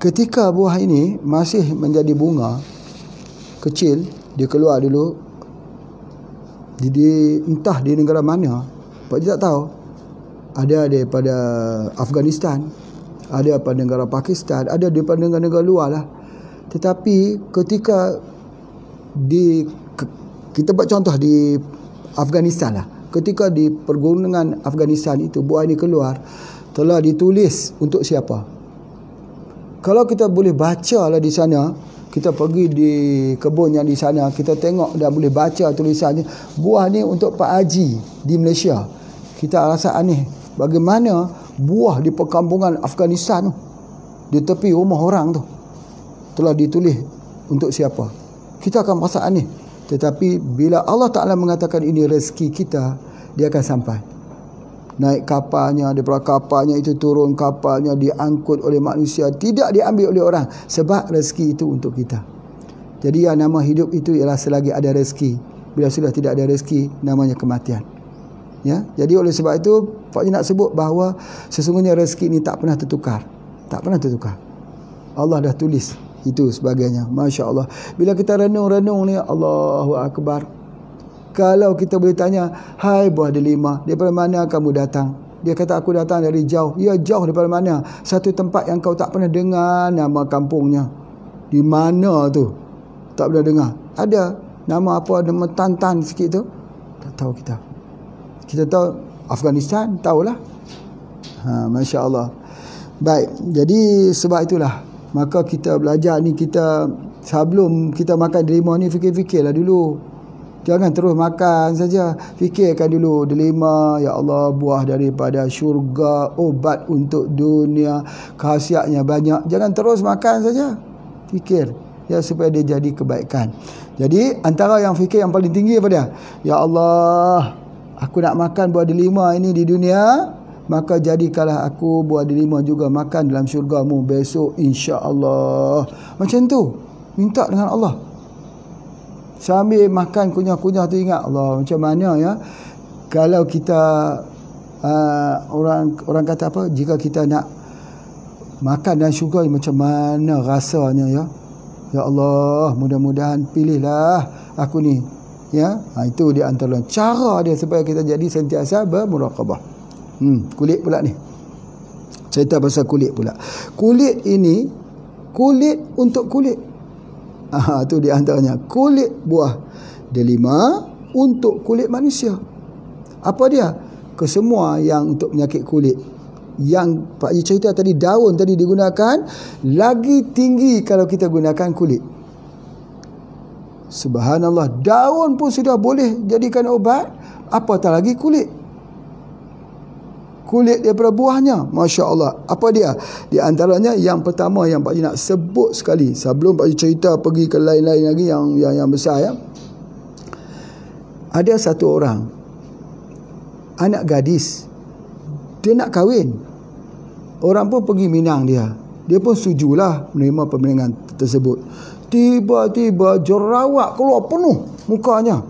ketika buah ini masih menjadi bunga kecil, dia keluar dulu entah di negara mana, Pak Haji tak tahu. Ada daripada Afghanistan, ada daripada negara Pakistan, ada daripada negara-negara luar lah. Tetapi ketika kita buat contoh di Afghanistan lah, ketika di pergunungan Afghanistan itu buah ini keluar, telah ditulis untuk siapa. Kalau kita boleh baca lah di sana, kita pergi di kebun yang di sana, kita tengok dah boleh baca tulisannya, buah ni untuk Pak Haji di Malaysia. Kita rasa aneh, bagaimana buah di perkampungan Afghanistan tu, di tepi rumah orang tu, telah ditulis untuk siapa. Kita akan merasa aneh. Tetapi bila Allah Ta'ala mengatakan ini rezeki kita, dia akan sampai. Naik kapalnya, daripada kapalnya itu turun kapalnya, diangkut oleh manusia, tidak diambil oleh orang, sebab rezeki itu untuk kita. Jadi yang nama hidup itu ialah selagi ada rezeki. Bila sudah tidak ada rezeki, namanya kematian. Ya, jadi oleh sebab itu Pak Haji nak sebut bahawa sesungguhnya rezeki ini tak pernah tertukar. Tak pernah tertukar. Allah dah tulis itu sebagainya. Masya Allah. Bila kita renung-renung ni, Allahu Akbar. Kalau kita boleh tanya, hai buah delima, daripada mana kamu datang? Dia kata, aku datang dari jauh. Ya, jauh daripada mana? Satu tempat yang kau tak pernah dengar nama kampungnya. Di mana tu? Tak pernah dengar. Ada nama apa, nama Tantan sikit tu? Tak tahu kita. Kita tahu Afghanistan, tahulah. Masya Allah. Baik, jadi sebab itulah, maka kita belajar ni, kita sebelum kita makan delima ni, fikir-fikirlah dulu. Jangan terus makan saja. Fikirkan dulu, delima, ya Allah, buah daripada syurga, obat untuk dunia, khasiatnya banyak. Jangan terus makan saja. Fikir, ya, supaya dia jadi kebaikan. Jadi antara yang fikir yang paling tinggi apa dia? Ya Allah, aku nak makan buah delima ini di dunia, maka jadikanlah aku buah delima juga makan dalam syurga-Mu besok, insya-Allah. Macam tu. Minta dengan Allah. Sambil makan kunyah-kunyah tu ingat Allah, macam mana ya kalau kita orang kata apa, jika kita nak makan dalam syurga, macam mana rasanya ya. Ya Allah, mudah-mudahan pilihlah aku ni ya. Itu di antara cara dia supaya kita jadi sentiasa bermuraqabah. Kulit pula ni. Cerita pasal kulit pula. Kulit ini, kulit untuk kulit. Itu di antaranya. Kulit buah delima untuk kulit manusia. Apa dia? Kesemua yang untuk penyakit kulit. Yang Pak Haji cerita tadi, daun tadi digunakan, lagi tinggi kalau kita gunakan kulit. Subhanallah, daun pun sudah boleh jadikan obat, apatah lagi kulit. Kulit daripada buahnya, Masya Allah. Apa dia? Di antaranya yang pertama yang Pak Haji nak sebut sekali, sebelum Pak Haji cerita pergi ke lain-lain lagi yang besar ya. Ada satu orang, anak gadis, dia nak kahwin. Orang pun pergi minang dia. Dia pun setujulah menerima pembimbingan tersebut. Tiba-tiba jerawat keluar penuh mukanya.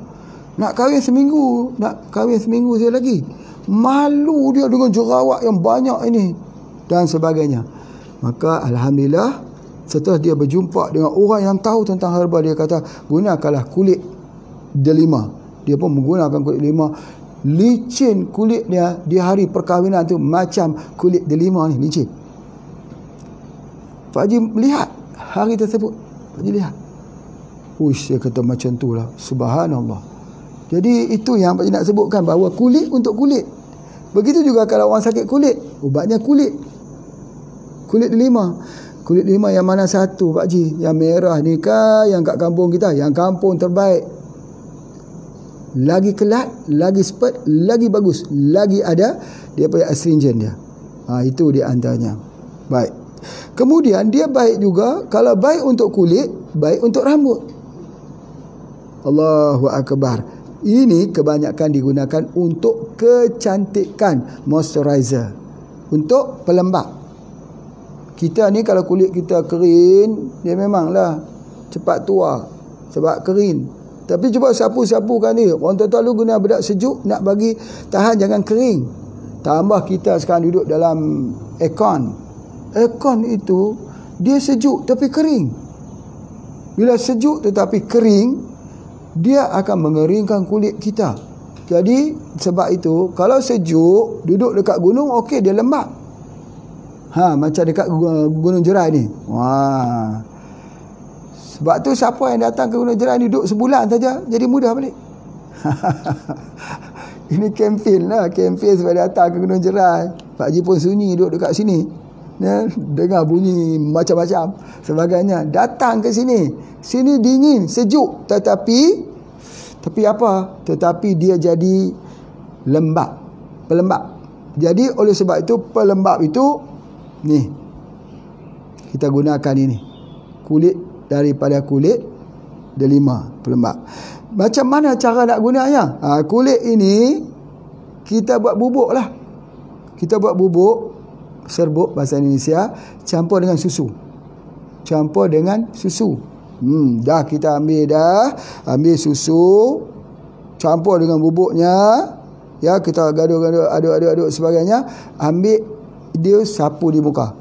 Nak kahwin seminggu saya lagi. Malu dia dengan jerawat yang banyak ini dan sebagainya. Maka alhamdulillah, setelah dia berjumpa dengan orang yang tahu tentang herba, dia kata gunakanlah kulit delima. Dia pun menggunakan kulit delima. Licin kulit dia di hari perkahwinan tu macam kulit delima ni, licin. Pak Haji melihat hari tersebut. Pak Haji lihat. Uish, dia kata macam tu lah. Subhanallah. Jadi itu yang Pak Haji nak sebutkan, bahawa kulit untuk kulit. Begitu juga kalau orang sakit kulit, ubatnya kulit. Kulit delima. Kulit delima yang mana satu Pak Haji? Yang merah ni kah, yang kat kampung kita? Yang kampung terbaik. Lagi kelat, lagi sepet, lagi bagus, lagi ada dia punya astringent dia. Itu di antaranya. Baik. Kemudian dia baik juga, kalau baik untuk kulit, baik untuk rambut. Allahu Akbar. Ini kebanyakan digunakan untuk kecantikan, moisturizer, untuk pelembap. Kita ni kalau kulit kita kering, dia memanglah cepat tua sebab kering. Tapi cuba sapu-sapukan dia. Orang tua lu guna bedak sejuk, nak bagi tahan jangan kering. Tambah kita sekarang duduk dalam aircon. Aircon itu dia sejuk tapi kering. Bila sejuk tetapi kering, dia akan mengeringkan kulit kita. Jadi sebab itu kalau sejuk duduk dekat gunung, okey, dia lembap. Macam dekat Gunung Jerai ni. Sebab tu siapa yang datang ke Gunung Jerai ni duduk sebulan saja jadi mudah balik. Ini kempen lah, kempen sebab datang ke Gunung Jerai. Pak Haji pun sunyi duduk dekat sini, dengar bunyi macam-macam sebagainya. Datang ke sini, sini dingin, sejuk, tetapi apa? Tetapi dia jadi pelembap. Jadi oleh sebab itu pelembap itu ni kita gunakan ini kulit daripada kulit delima pelembap. Macam mana cara nak gunanya? Kulit ini kita buat bubuk lah. Kita buat bubuk, serbuk bahasa Indonesia, campur dengan susu. Dah kita ambil susu, campur dengan bubuknya, ya, kita gaduh-gaduh, aduk sebagainya. Ambil dia, sapu di muka,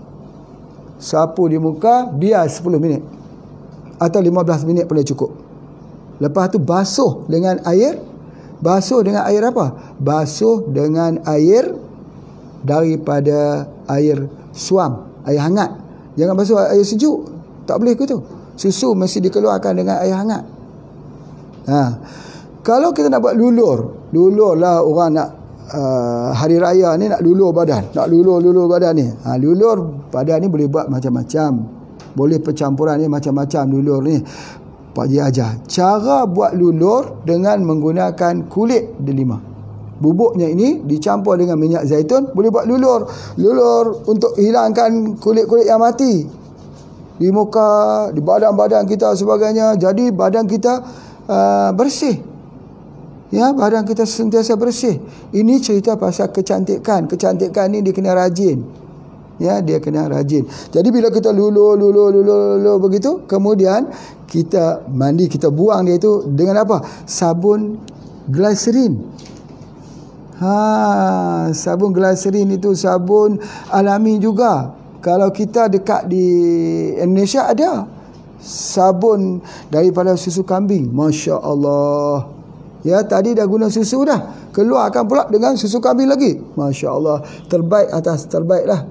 biar 10 minit atau 15 minit boleh cukup. Lepas tu basuh dengan air. Basuh dengan air apa? Basuh dengan air daripada air suam, air hangat. Jangan basuh air sejuk, tak boleh ke tu. Susu mesti dikeluarkan dengan air hangat. Kalau kita nak buat lulur lah, orang nak hari raya ni nak lulur badan, ni. Lulur badan ni boleh buat macam-macam. Boleh percampuran ni macam-macam lulur ni. Pak Haji ajar cara buat lulur dengan menggunakan kulit delima. Bubuknya ini dicampur dengan minyak zaitun, boleh buat lulur untuk hilangkan kulit-kulit yang mati di muka, di badan-badan kita sebagainya. Jadi badan kita bersih. Ya, badan kita sentiasa bersih. Ini cerita pasal kecantikan. Kecantikan ni dia kena rajin. Ya, dia kena rajin. Jadi bila kita lulur begitu, kemudian kita mandi, kita buang dia itu dengan apa? Sabun gliserin. Sabun gliserin itu sabun alami juga. Kalau kita dekat di Indonesia ada sabun daripada susu kambing. Masya Allah. Ya, tadi dah guna susu dah, keluarkan pula dengan susu kambing lagi. Masya Allah. Terbaik atas terbaik lah.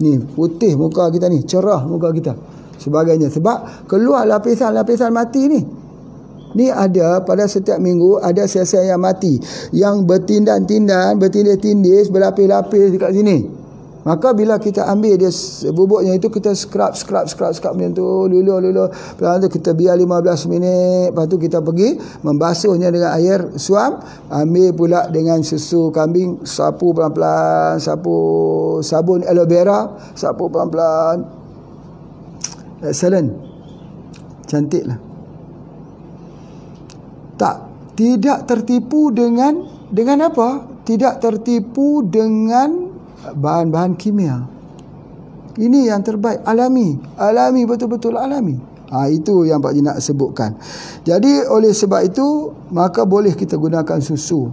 Ni putih muka kita ni, cerah muka kita sebagainya, sebab keluar lapisan-lapisan mati ni. Ni ada pada setiap minggu ada sel-sel yang mati, yang bertindih-tindih, berlapis-lapis dekat sini. Maka bila kita ambil dia bubuknya itu, kita scrub macam tu, lulur. Lepas tu kita biar 15 minit. Lepas tu kita pergi membasuhnya dengan air suam. Ambil pula dengan susu kambing, sapu pelan-pelan, sabun aloe vera, sapu pelan-pelan. Excellent. Cantiklah. Tidak tertipu dengan apa? Tidak tertipu dengan bahan-bahan kimia. Ini yang terbaik, alami, betul-betul alami. Itu yang Pak Haji nak sebutkan. Jadi oleh sebab itu, maka boleh kita gunakan susu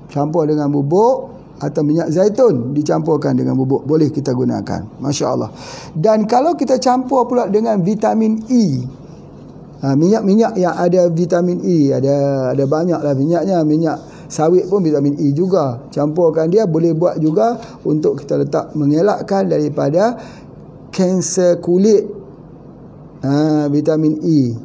campur dengan bubuk, atau minyak zaitun dicampurkan dengan bubuk, boleh kita gunakan. Masya Allah. Dan kalau kita campur pula dengan vitamin E, minyak-minyak yang ada vitamin E, ada banyaklah minyaknya. Minyak sawit pun vitamin E juga. Campurkan dia, boleh buat juga untuk kita letak, mengelakkan daripada kanser kulit. Vitamin E.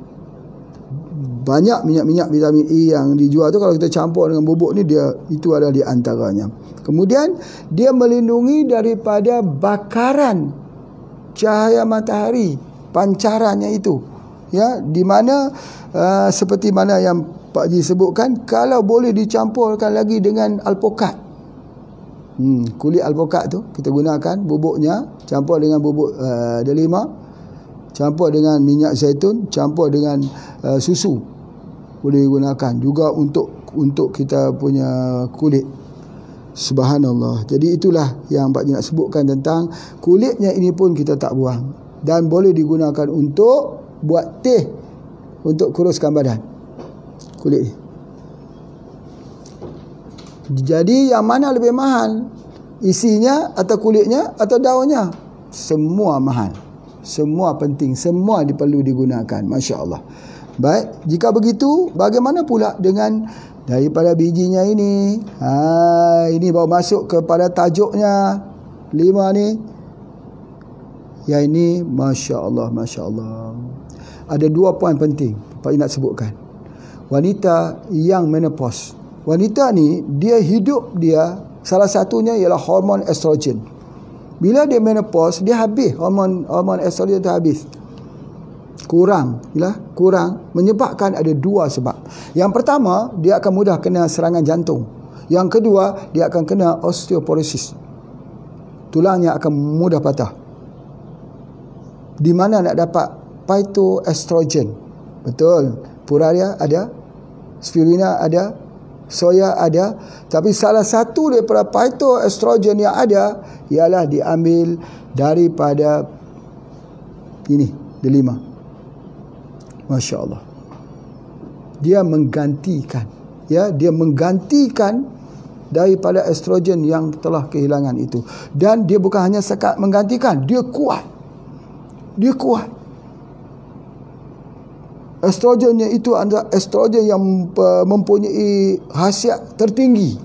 Banyak minyak-minyak vitamin E yang dijual tu, kalau kita campur dengan bubuk ni, itu ada di antaranya. Kemudian dia melindungi daripada bakaran cahaya matahari, pancarannya itu. Ya, di mana seperti mana yang Pak Haji sebutkan, kalau boleh dicampurkan lagi dengan alpukat. Kulit alpukat tu kita gunakan bubuknya, campur dengan bubuk delima, campur dengan minyak zaitun, campur dengan susu, boleh gunakan juga untuk kita punya kulit. Subhanallah. Jadi itulah yang Pak Haji nak sebutkan tentang kulitnya. Ini pun kita tak buang, dan boleh digunakan untuk buat teh, untuk kuruskan badan kulit ni. Jadi yang mana lebih mahal, isinya atau kulitnya atau daunnya? Semua mahal. semua penting, semua perlu digunakan. Masya Allah. Baik, jika begitu, bagaimana pula dengan daripada bijinya ini? Ini baru masuk kepada tajuknya 5 ni. Yang ini, Masya Allah, Masya Allah. Ada 2 poin penting Pak nak sebutkan. Wanita yang menopause. Wanita ni, dia hidup dia, salah satunya ialah hormon estrogen. Bila dia menopause, dia habis, hormon estrogen tu habis. Kurang, menyebabkan ada 2 sebab. Yang pertama, dia akan mudah kena serangan jantung. Yang kedua, dia akan kena osteoporosis. Tulangnya akan mudah patah. Di mana nak dapat phytoestrogen? Betul, puraria ada, spirulina ada, soya ada, tapi salah satu daripada phytoestrogen yang ada ialah diambil daripada ini, delima. Masya Allah. Dia menggantikan, dia menggantikan daripada estrogen yang telah kehilangan itu. Dan dia bukan hanya sekat menggantikan, dia kuat. Estrogennya itu adalah estrogen yang mempunyai khasiat tertinggi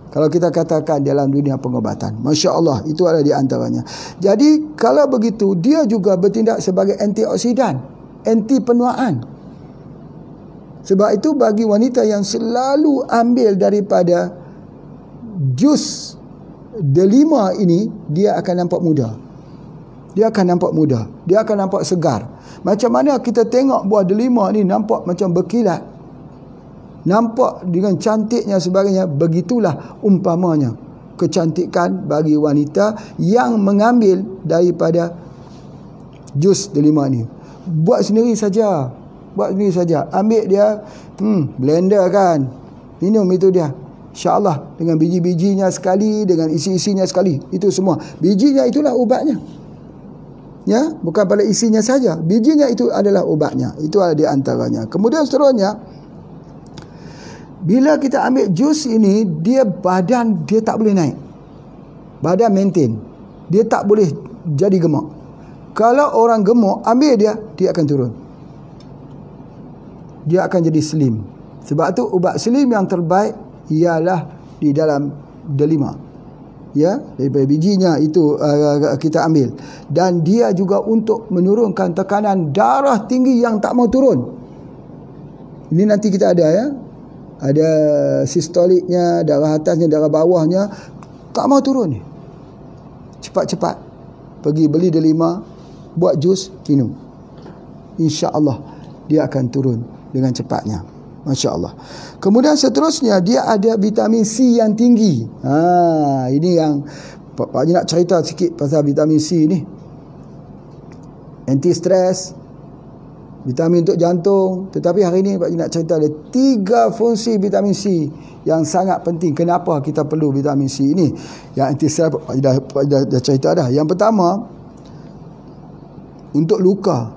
kalau kita katakan dalam dunia pengobatan. Masya Allah, itu adalah di antaranya. Jadi kalau begitu, dia juga bertindak sebagai antioksidan, anti penuaan. Sebab itu bagi wanita yang selalu ambil daripada jus delima ini, dia akan nampak muda. Dia akan nampak segar. Macam mana kita tengok buah delima ni nampak macam berkilat, nampak dengan cantiknya sebagainya. Begitulah umpamanya kecantikan bagi wanita yang mengambil daripada jus delima ni. Buat sendiri saja. Ambil dia, blender kan, minum itu dia. InsyaAllah dengan biji-bijinya sekali, dengan isi-isinya sekali. Itu semua. Bijinya itulah ubatnya. Ya, bukan pada isinya saja. Bijinya itu adalah ubatnya. Itu ada di antaranya. Kemudian seterusnya, bila kita ambil jus ini, badan dia tak boleh naik. Badan maintain. Dia tak boleh jadi gemuk. Kalau orang gemuk, ambil dia akan turun. Dia akan jadi slim. Sebab tu ubat slim yang terbaik ialah di dalam delima. Ya, daripada bijinya itu kita ambil. Dan dia juga untuk menurunkan tekanan darah tinggi yang tak mau turun. Ini nanti kita ada ya. Ada sistoliknya, darah atasnya, darah bawahnya tak mau turun ni. Cepat-cepat pergi beli delima, buat jus, minum. InsyaAllah dia akan turun dengan cepatnya. Masya Allah. Kemudian seterusnya, dia ada vitamin C yang tinggi. Ini yang Pak Haji nak cerita sikit pasal vitamin C ni. Anti-stres, vitamin untuk jantung. Tetapi hari ni Pak Haji nak cerita ada 3 fungsi vitamin C yang sangat penting. Kenapa kita perlu vitamin C ini? Yang anti-stres Pak Haji dah cerita dah. Yang pertama, untuk luka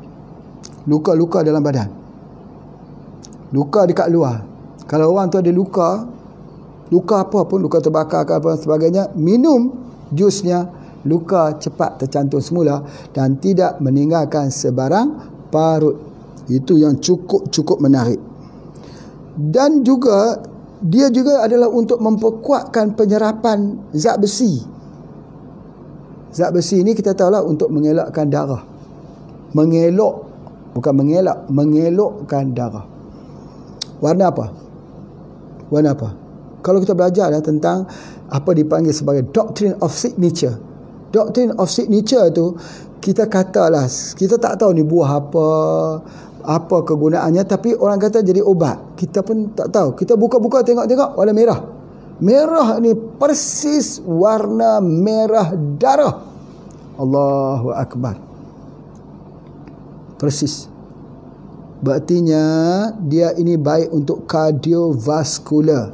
dalam badan, luka dekat luar. Kalau orang tu ada luka apa pun, luka terbakar ke apa sebagainya, minum jusnya, luka cepat tercantum semula dan tidak meninggalkan sebarang parut. Itu yang cukup menarik. Dan juga dia juga adalah untuk memperkuatkan penyerapan zat besi. Zat besi ini kita tahulah untuk mengelakkan darah. Mengelakkan darah. Warna apa? Kalau kita belajar tentang apa dipanggil sebagai doctrine of signature. Doctrine of signature tu, kita katalah, kita tak tahu ni buah apa kegunaannya, tapi orang kata jadi obat. Kita pun tak tahu. Kita buka-buka tengok warna merah. Merah ni persis warna merah darah. Allahu Akbar. Persis. Berartinya dia ini baik untuk kardiovaskular,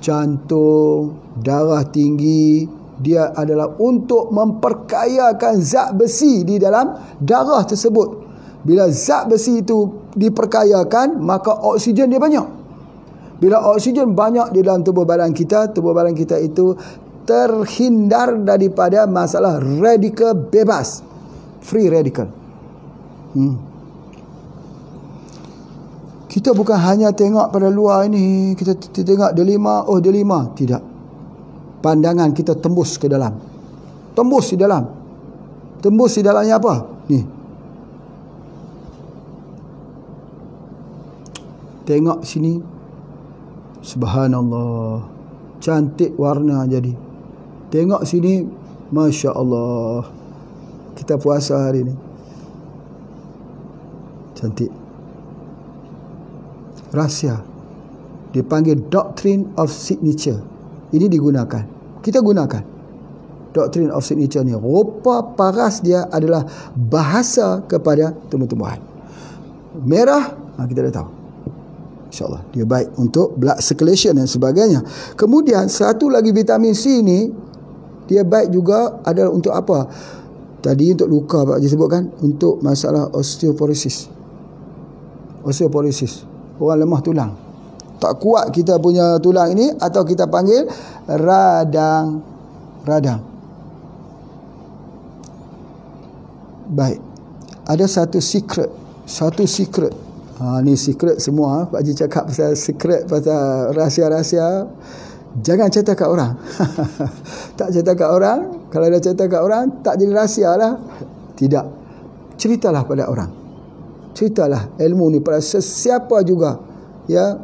jantung, darah tinggi. Dia adalah untuk memperkayakan zat besi di dalam darah tersebut. Bila zat besi itu diperkayakan, maka oksigen dia banyak. Bila oksigen banyak di dalam tubuh badan kita itu terhindar daripada masalah radikal bebas, free radical. Kita bukan hanya tengok pada luar ini, kita tengok delima, oh delima. Tidak. Pandangan kita tembus ke dalam. Tembus di dalam. Tembus di dalamnya apa? Ni. Tengok sini. Subhanallah. Cantik warna jadi. Tengok sini. Masya Allah. Kita puasa hari ni. Cantik. Rahsia. Dipanggil Doctrine of Signature. Ini digunakan. Kita gunakan. Doctrine of Signature ni. Rupa paras dia adalah bahasa kepada tumbuh-tumbuhan. Merah, kita dah tahu. InsyaAllah. Dia baik untuk blood circulation dan sebagainya. Kemudian, satu lagi vitamin C ni, dia baik juga adalah untuk apa? Tadi untuk luka Pak Haji sebutkan. Untuk masalah osteoporosis. Osteoporosis. Orang lemah tulang. Tak kuat kita punya tulang ini, atau kita panggil radang. Baik. Ada satu secret. Ni secret semua. Pak Haji cakap pasal secret, pasal rahsia-rahsia. Jangan cerita kat orang. Tak cerita kat orang. Kalau dah cerita kat orang, tak jadi rahsia lah. Tidak. Ceritalah pada orang. Ceritalah ilmu ni pada sesiapa juga. Ya.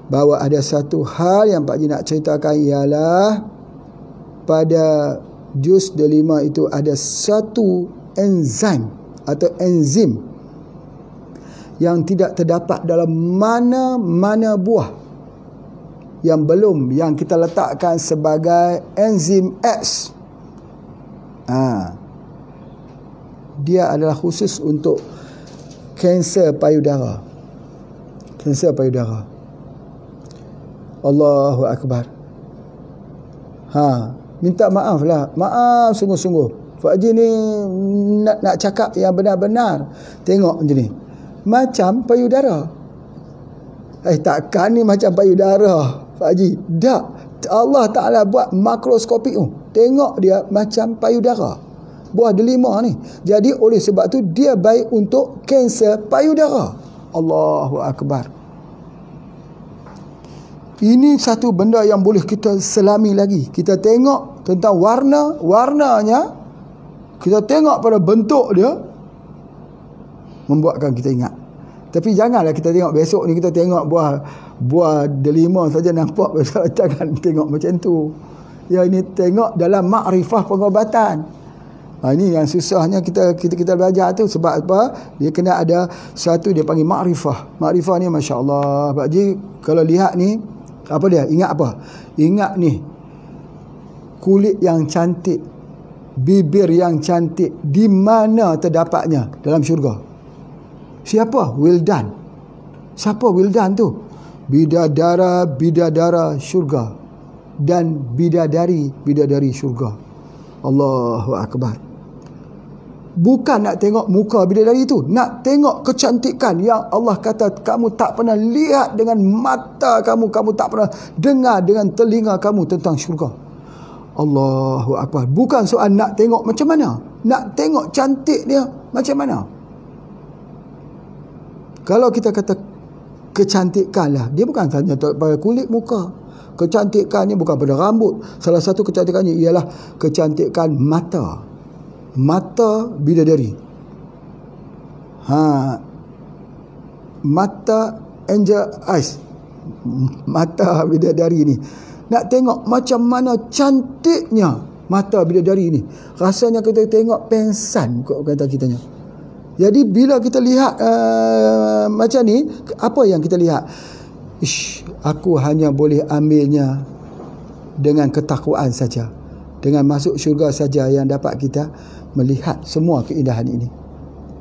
Bahawa ada satu hal yang Pak Haji nak ceritakan, ialah pada juz delima itu ada satu enzim atau enzim yang tidak terdapat dalam mana-mana buah yang kita letakkan sebagai enzim X. Dia adalah khusus untuk kanser payudara. Allahu Akbar. Minta maaf lah. Maaf sungguh-sungguh. Pak Haji ni nak cakap yang benar-benar. Tengok macam ni. Macam payudara. Takkan ni macam payudara, Pak Haji. Tak. Allah Ta'ala buat makroskopik tu. Tengok dia macam payudara. Buah delima ni. Jadi oleh sebab tu dia baik untuk kanser payudara. Allahu Akbar. Ini satu benda yang boleh kita selami lagi. Kita tengok tentang warnanya. Kita tengok pada bentuk dia, membuatkan kita ingat. Tapi janganlah kita tengok besok ni kita tengok buah delima saja nampak. Jangan tengok macam tu. Ya, ini tengok dalam makrifah pengobatan. Ini yang susahnya kita belajar tu. Sebab apa? Dia kena ada satu dia panggil makrifah. Makrifah ni Masya Allah. Pak Haji kalau lihat ni, apa dia? Ingat apa? Ingat ni, kulit yang cantik, bibir yang cantik, di mana terdapatnya? Dalam syurga. Siapa? Wildan. Siapa Wildan tu? Bidadara syurga dan bidadari syurga. Allahu Akbar. Bukan nak tengok muka bidadari itu, nak tengok kecantikan yang Allah kata kamu tak pernah lihat dengan mata kamu tak pernah dengar dengan telinga kamu tentang syurga. Allahu Akbar. Bukan soal nak tengok macam mana, nak tengok cantik dia macam mana. Kalau kita kata kecantikan lah, dia bukan hanya pada kulit muka. Kecantikan ni bukan pada rambut. Salah satu kecantikannya ialah kecantikan mata. Mata bidadari. Mata angel eyes. Mata bidadari ni. Nak tengok macam mana cantiknya mata bidadari ni. Rasanya kita tengok pensan, kata kitanya. Jadi bila kita lihat macam ni, apa yang kita lihat? Aku hanya boleh ambilnya dengan ketakwaan saja. Dengan masuk syurga saja yang dapat kita melihat semua keindahan ini.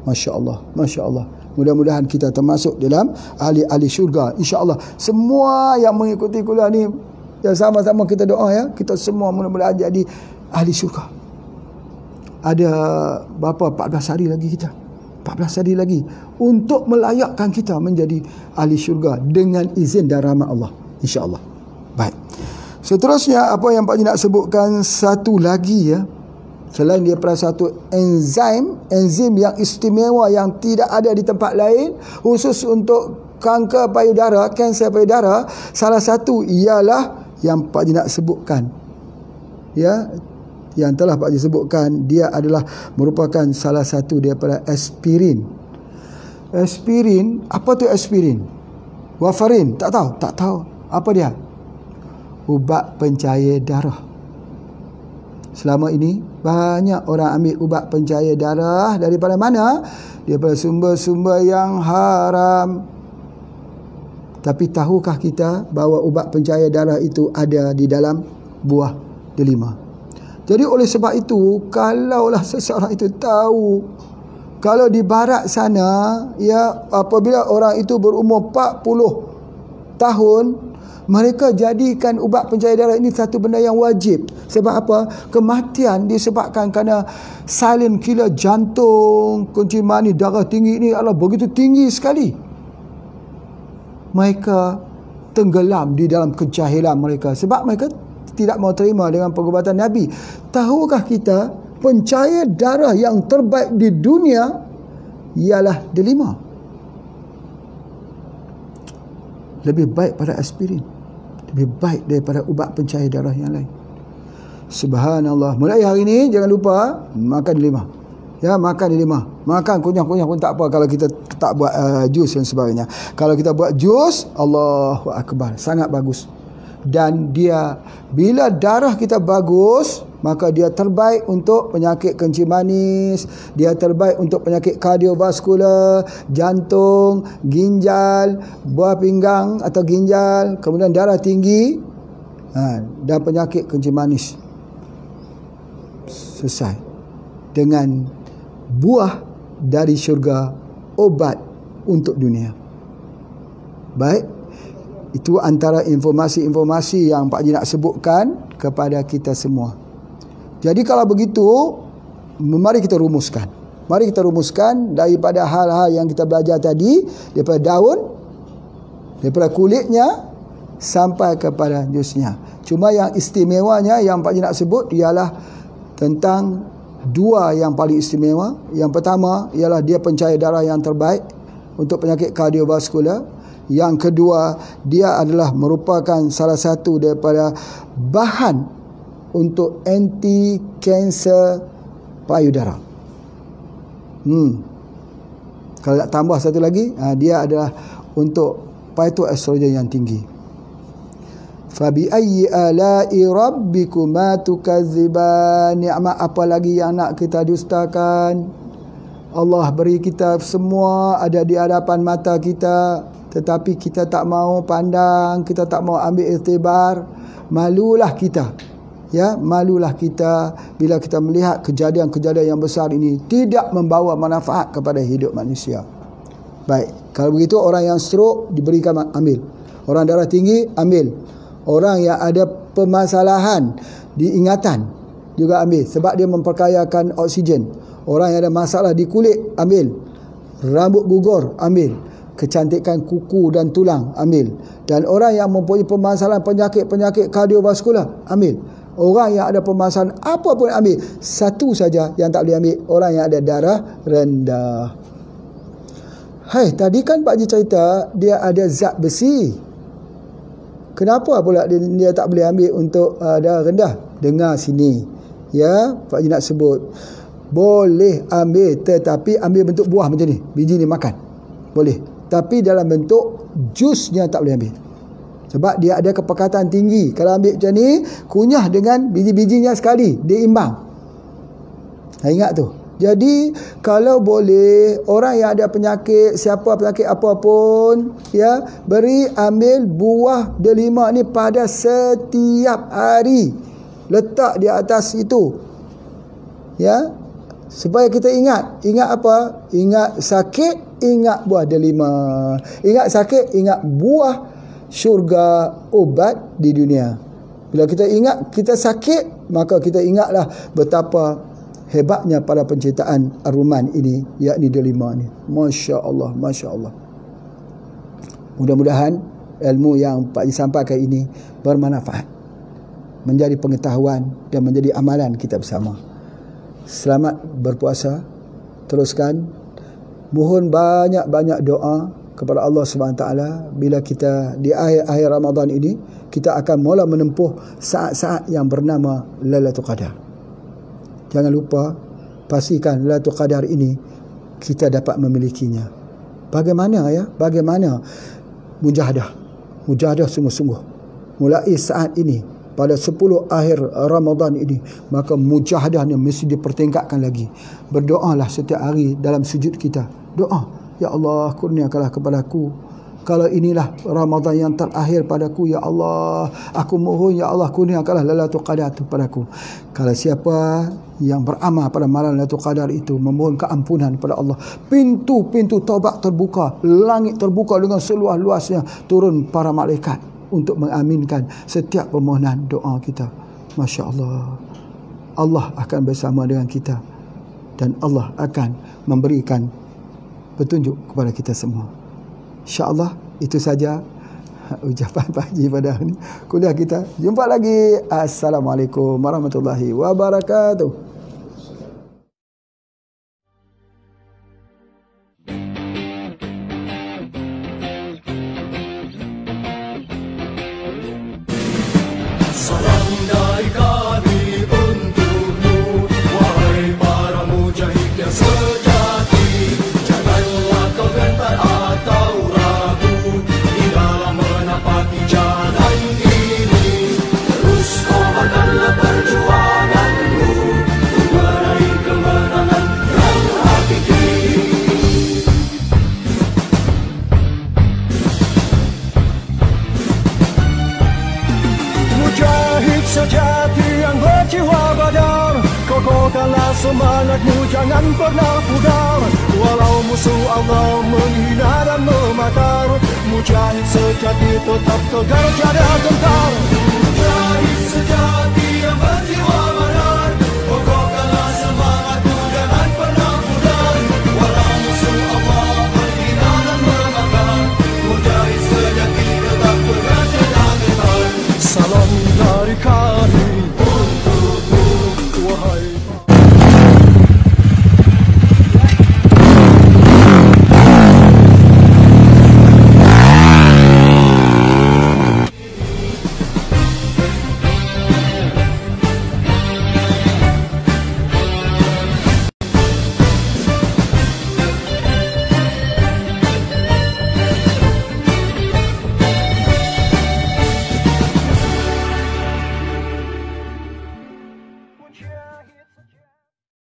Masya Allah. Masya Allah. Mudah-mudahan kita termasuk dalam ahli-ahli syurga. InsyaAllah. Semua yang mengikuti kuliah ni, ya sama-sama kita doa ya. Kita semua mudah-mudahan jadi ahli syurga. Ada berapa? 14 hari lagi kita. 14 hari lagi. Untuk melayakkan kita menjadi ahli syurga dengan izin dan rahmat Allah. InsyaAllah. Baik. Seterusnya apa yang Pak Haji nak sebutkan satu lagi ya. Selain daripada satu enzim yang istimewa yang tidak ada di tempat lain, khusus untuk kanker payudara, kanser payudara, salah satu ialah yang Pak Haji nak sebutkan. Ya, yang telah Pak Haji sebutkan, dia adalah merupakan salah satu daripada aspirin. Aspirin, apa tu aspirin? Warfarin, tak tahu? Tak tahu. Apa dia? Ubat pencair darah. Selama ini banyak orang ambil ubat pencair darah daripada mana? Daripada sumber-sumber yang haram. Tapi tahukah kita bahawa ubat pencair darah itu ada di dalam buah delima? Jadi oleh sebab itu, kalaulah seseorang itu tahu, kalau di barat sana, ya, apabila orang itu berumur 40 tahun, mereka jadikan ubat pencair darah ini satu benda yang wajib. Sebab apa? Kematian disebabkan kerana silent killer jantung, kencing manis, darah tinggi ini adalah begitu tinggi sekali. Mereka tenggelam di dalam kejahilan mereka sebab mereka tidak mau terima dengan pengobatan Nabi. Tahukah kita pencair darah yang terbaik di dunia ialah delima? Lebih baik pada aspirin, lebih baik daripada ubat pencair darah yang lain. Subhanallah. Mulai hari ini jangan lupa makan delima. Ya, makan delima. Makan kunyah-kunyah pun tak apa kalau kita tak buat jus dan sebagainya. Kalau kita buat jus, Allahu Akbar, sangat bagus. Dan dia, bila darah kita bagus, maka dia terbaik untuk penyakit kencing manis, dia terbaik untuk penyakit kardiovaskular, jantung, ginjal, buah pinggang atau ginjal, kemudian darah tinggi, dan penyakit kencing manis. Selesai dengan buah dari syurga, obat untuk dunia. Baik, itu antara informasi-informasi yang Pak Haji nak sebutkan kepada kita semua. Jadi kalau begitu, mari kita rumuskan. Mari kita rumuskan daripada hal-hal yang kita belajar tadi, daripada daun, daripada kulitnya sampai kepada jusnya. Cuma yang istimewanya yang Pak Haji nak sebut ialah tentang dua yang paling istimewa. Yang pertama ialah dia pencair darah yang terbaik untuk penyakit kardiovaskular. Yang kedua, dia adalah merupakan salah satu daripada bahan untuk anti kanser payudara. Kalau nak tambah satu lagi, dia adalah untuk phytoestrogen yang tinggi. Fabi ayyi ala'i rabbikuma tukadziban. Nikmat apa lagi yang nak kita dustakan? Allah beri kita semua ada di hadapan mata kita, tetapi kita tak mau pandang, kita tak mau ambil iktibar. Malulah kita. Ya, malulah kita bila kita melihat kejadian-kejadian yang besar ini tidak membawa manfaat kepada hidup manusia. Baik, kalau begitu orang yang stroke diberikan ambil. Orang darah tinggi ambil. Orang yang ada permasalahan di ingatan juga ambil sebab dia memperkayakan oksigen. Orang yang ada masalah di kulit ambil. Rambut gugur ambil. Kecantikan kuku dan tulang ambil. Dan orang yang mempunyai permasalahan penyakit-penyakit kardiovaskular ambil. Orang yang ada permasalahan apa pun ambil. Satu saja yang tak boleh ambil, orang yang ada darah rendah. Hai, tadi kan Pak Haji cerita dia ada zat besi. Kenapa pula dia tak boleh ambil untuk darah rendah? Dengar sini. Ya, Pak Haji nak sebut. Boleh ambil, tetapi ambil bentuk buah macam ni. Biji ni makan. Boleh. Tapi dalam bentuk jusnya tak boleh ambil. Sebab dia ada kepekatan tinggi. Kalau ambil macam ni, kunyah dengan biji-bijinya sekali. Dia imbang. Ingat tu. Jadi kalau boleh, orang yang ada penyakit, siapa penyakit apapun, ya, beri ambil buah delima ni pada setiap hari. Letak di atas itu. Ya. Supaya kita ingat apa? Ingat sakit, ingat buah delima. Ingat sakit, ingat buah syurga, obat di dunia. Bila kita ingat kita sakit, maka kita ingatlah betapa hebatnya para penciptaan Ar-Rahman ini, yakni delima ni. Masya Allah, Masya Allah. Mudah-mudahan ilmu yang Pak Haji sampaikan ini bermanfaat, menjadi pengetahuan dan menjadi amalan kita bersama. Selamat berpuasa. Teruskan. Mohon banyak-banyak doa kepada Allah SWT bila kita di akhir Ramadan ini, kita akan mula menempuh saat-saat yang bernama Lailatul Qadar. Jangan lupa, pastikan Lailatul Qadar ini kita dapat memilikinya. Bagaimana ya? Bagaimana mujahadah sungguh-sungguh. Mulai saat ini, pada 10 akhir Ramadan ini, maka mujahadahnya mesti dipertingkatkan lagi. Berdoalah setiap hari dalam sujud kita. Doa, ya Allah, kurniakanlah kepadaku. Kalau inilah Ramadan yang terakhir padaku, ya Allah, aku mohon, ya Allah, kurniakanlah Lailatul Qadar itu padaku. Kalau siapa yang beramal pada malam Lailatul Qadar itu, memohon keampunan kepada Allah, pintu-pintu taubat terbuka, langit terbuka dengan seluas-luasnya, turun para malaikat untuk mengaminkan setiap permohonan doa kita. Masya Allah. Allah akan bersama dengan kita dan Allah akan memberikan petunjuk kepada kita semua. InsyaAllah itu saja ucapan Pak Haji pada hari ini. Kuliah kita. Jumpa lagi. Assalamualaikum warahmatullahi wabarakatuh.
Salam dari kami untukmu, wahai para mujahid yang sejati. Janganlah kau gentar atau ragu di dalam menapaki jalan ini. Terus kobarkanlah perjuanganmu untuk meraih kemenangan yang hakiki. Mujahid sejati yang berjiwa badar, kokohkanlah semangatmu, jangan pernah pudar. Walau musuh Allah menghina dan memakar, mujahid sejati tetap tegar jaga gentar.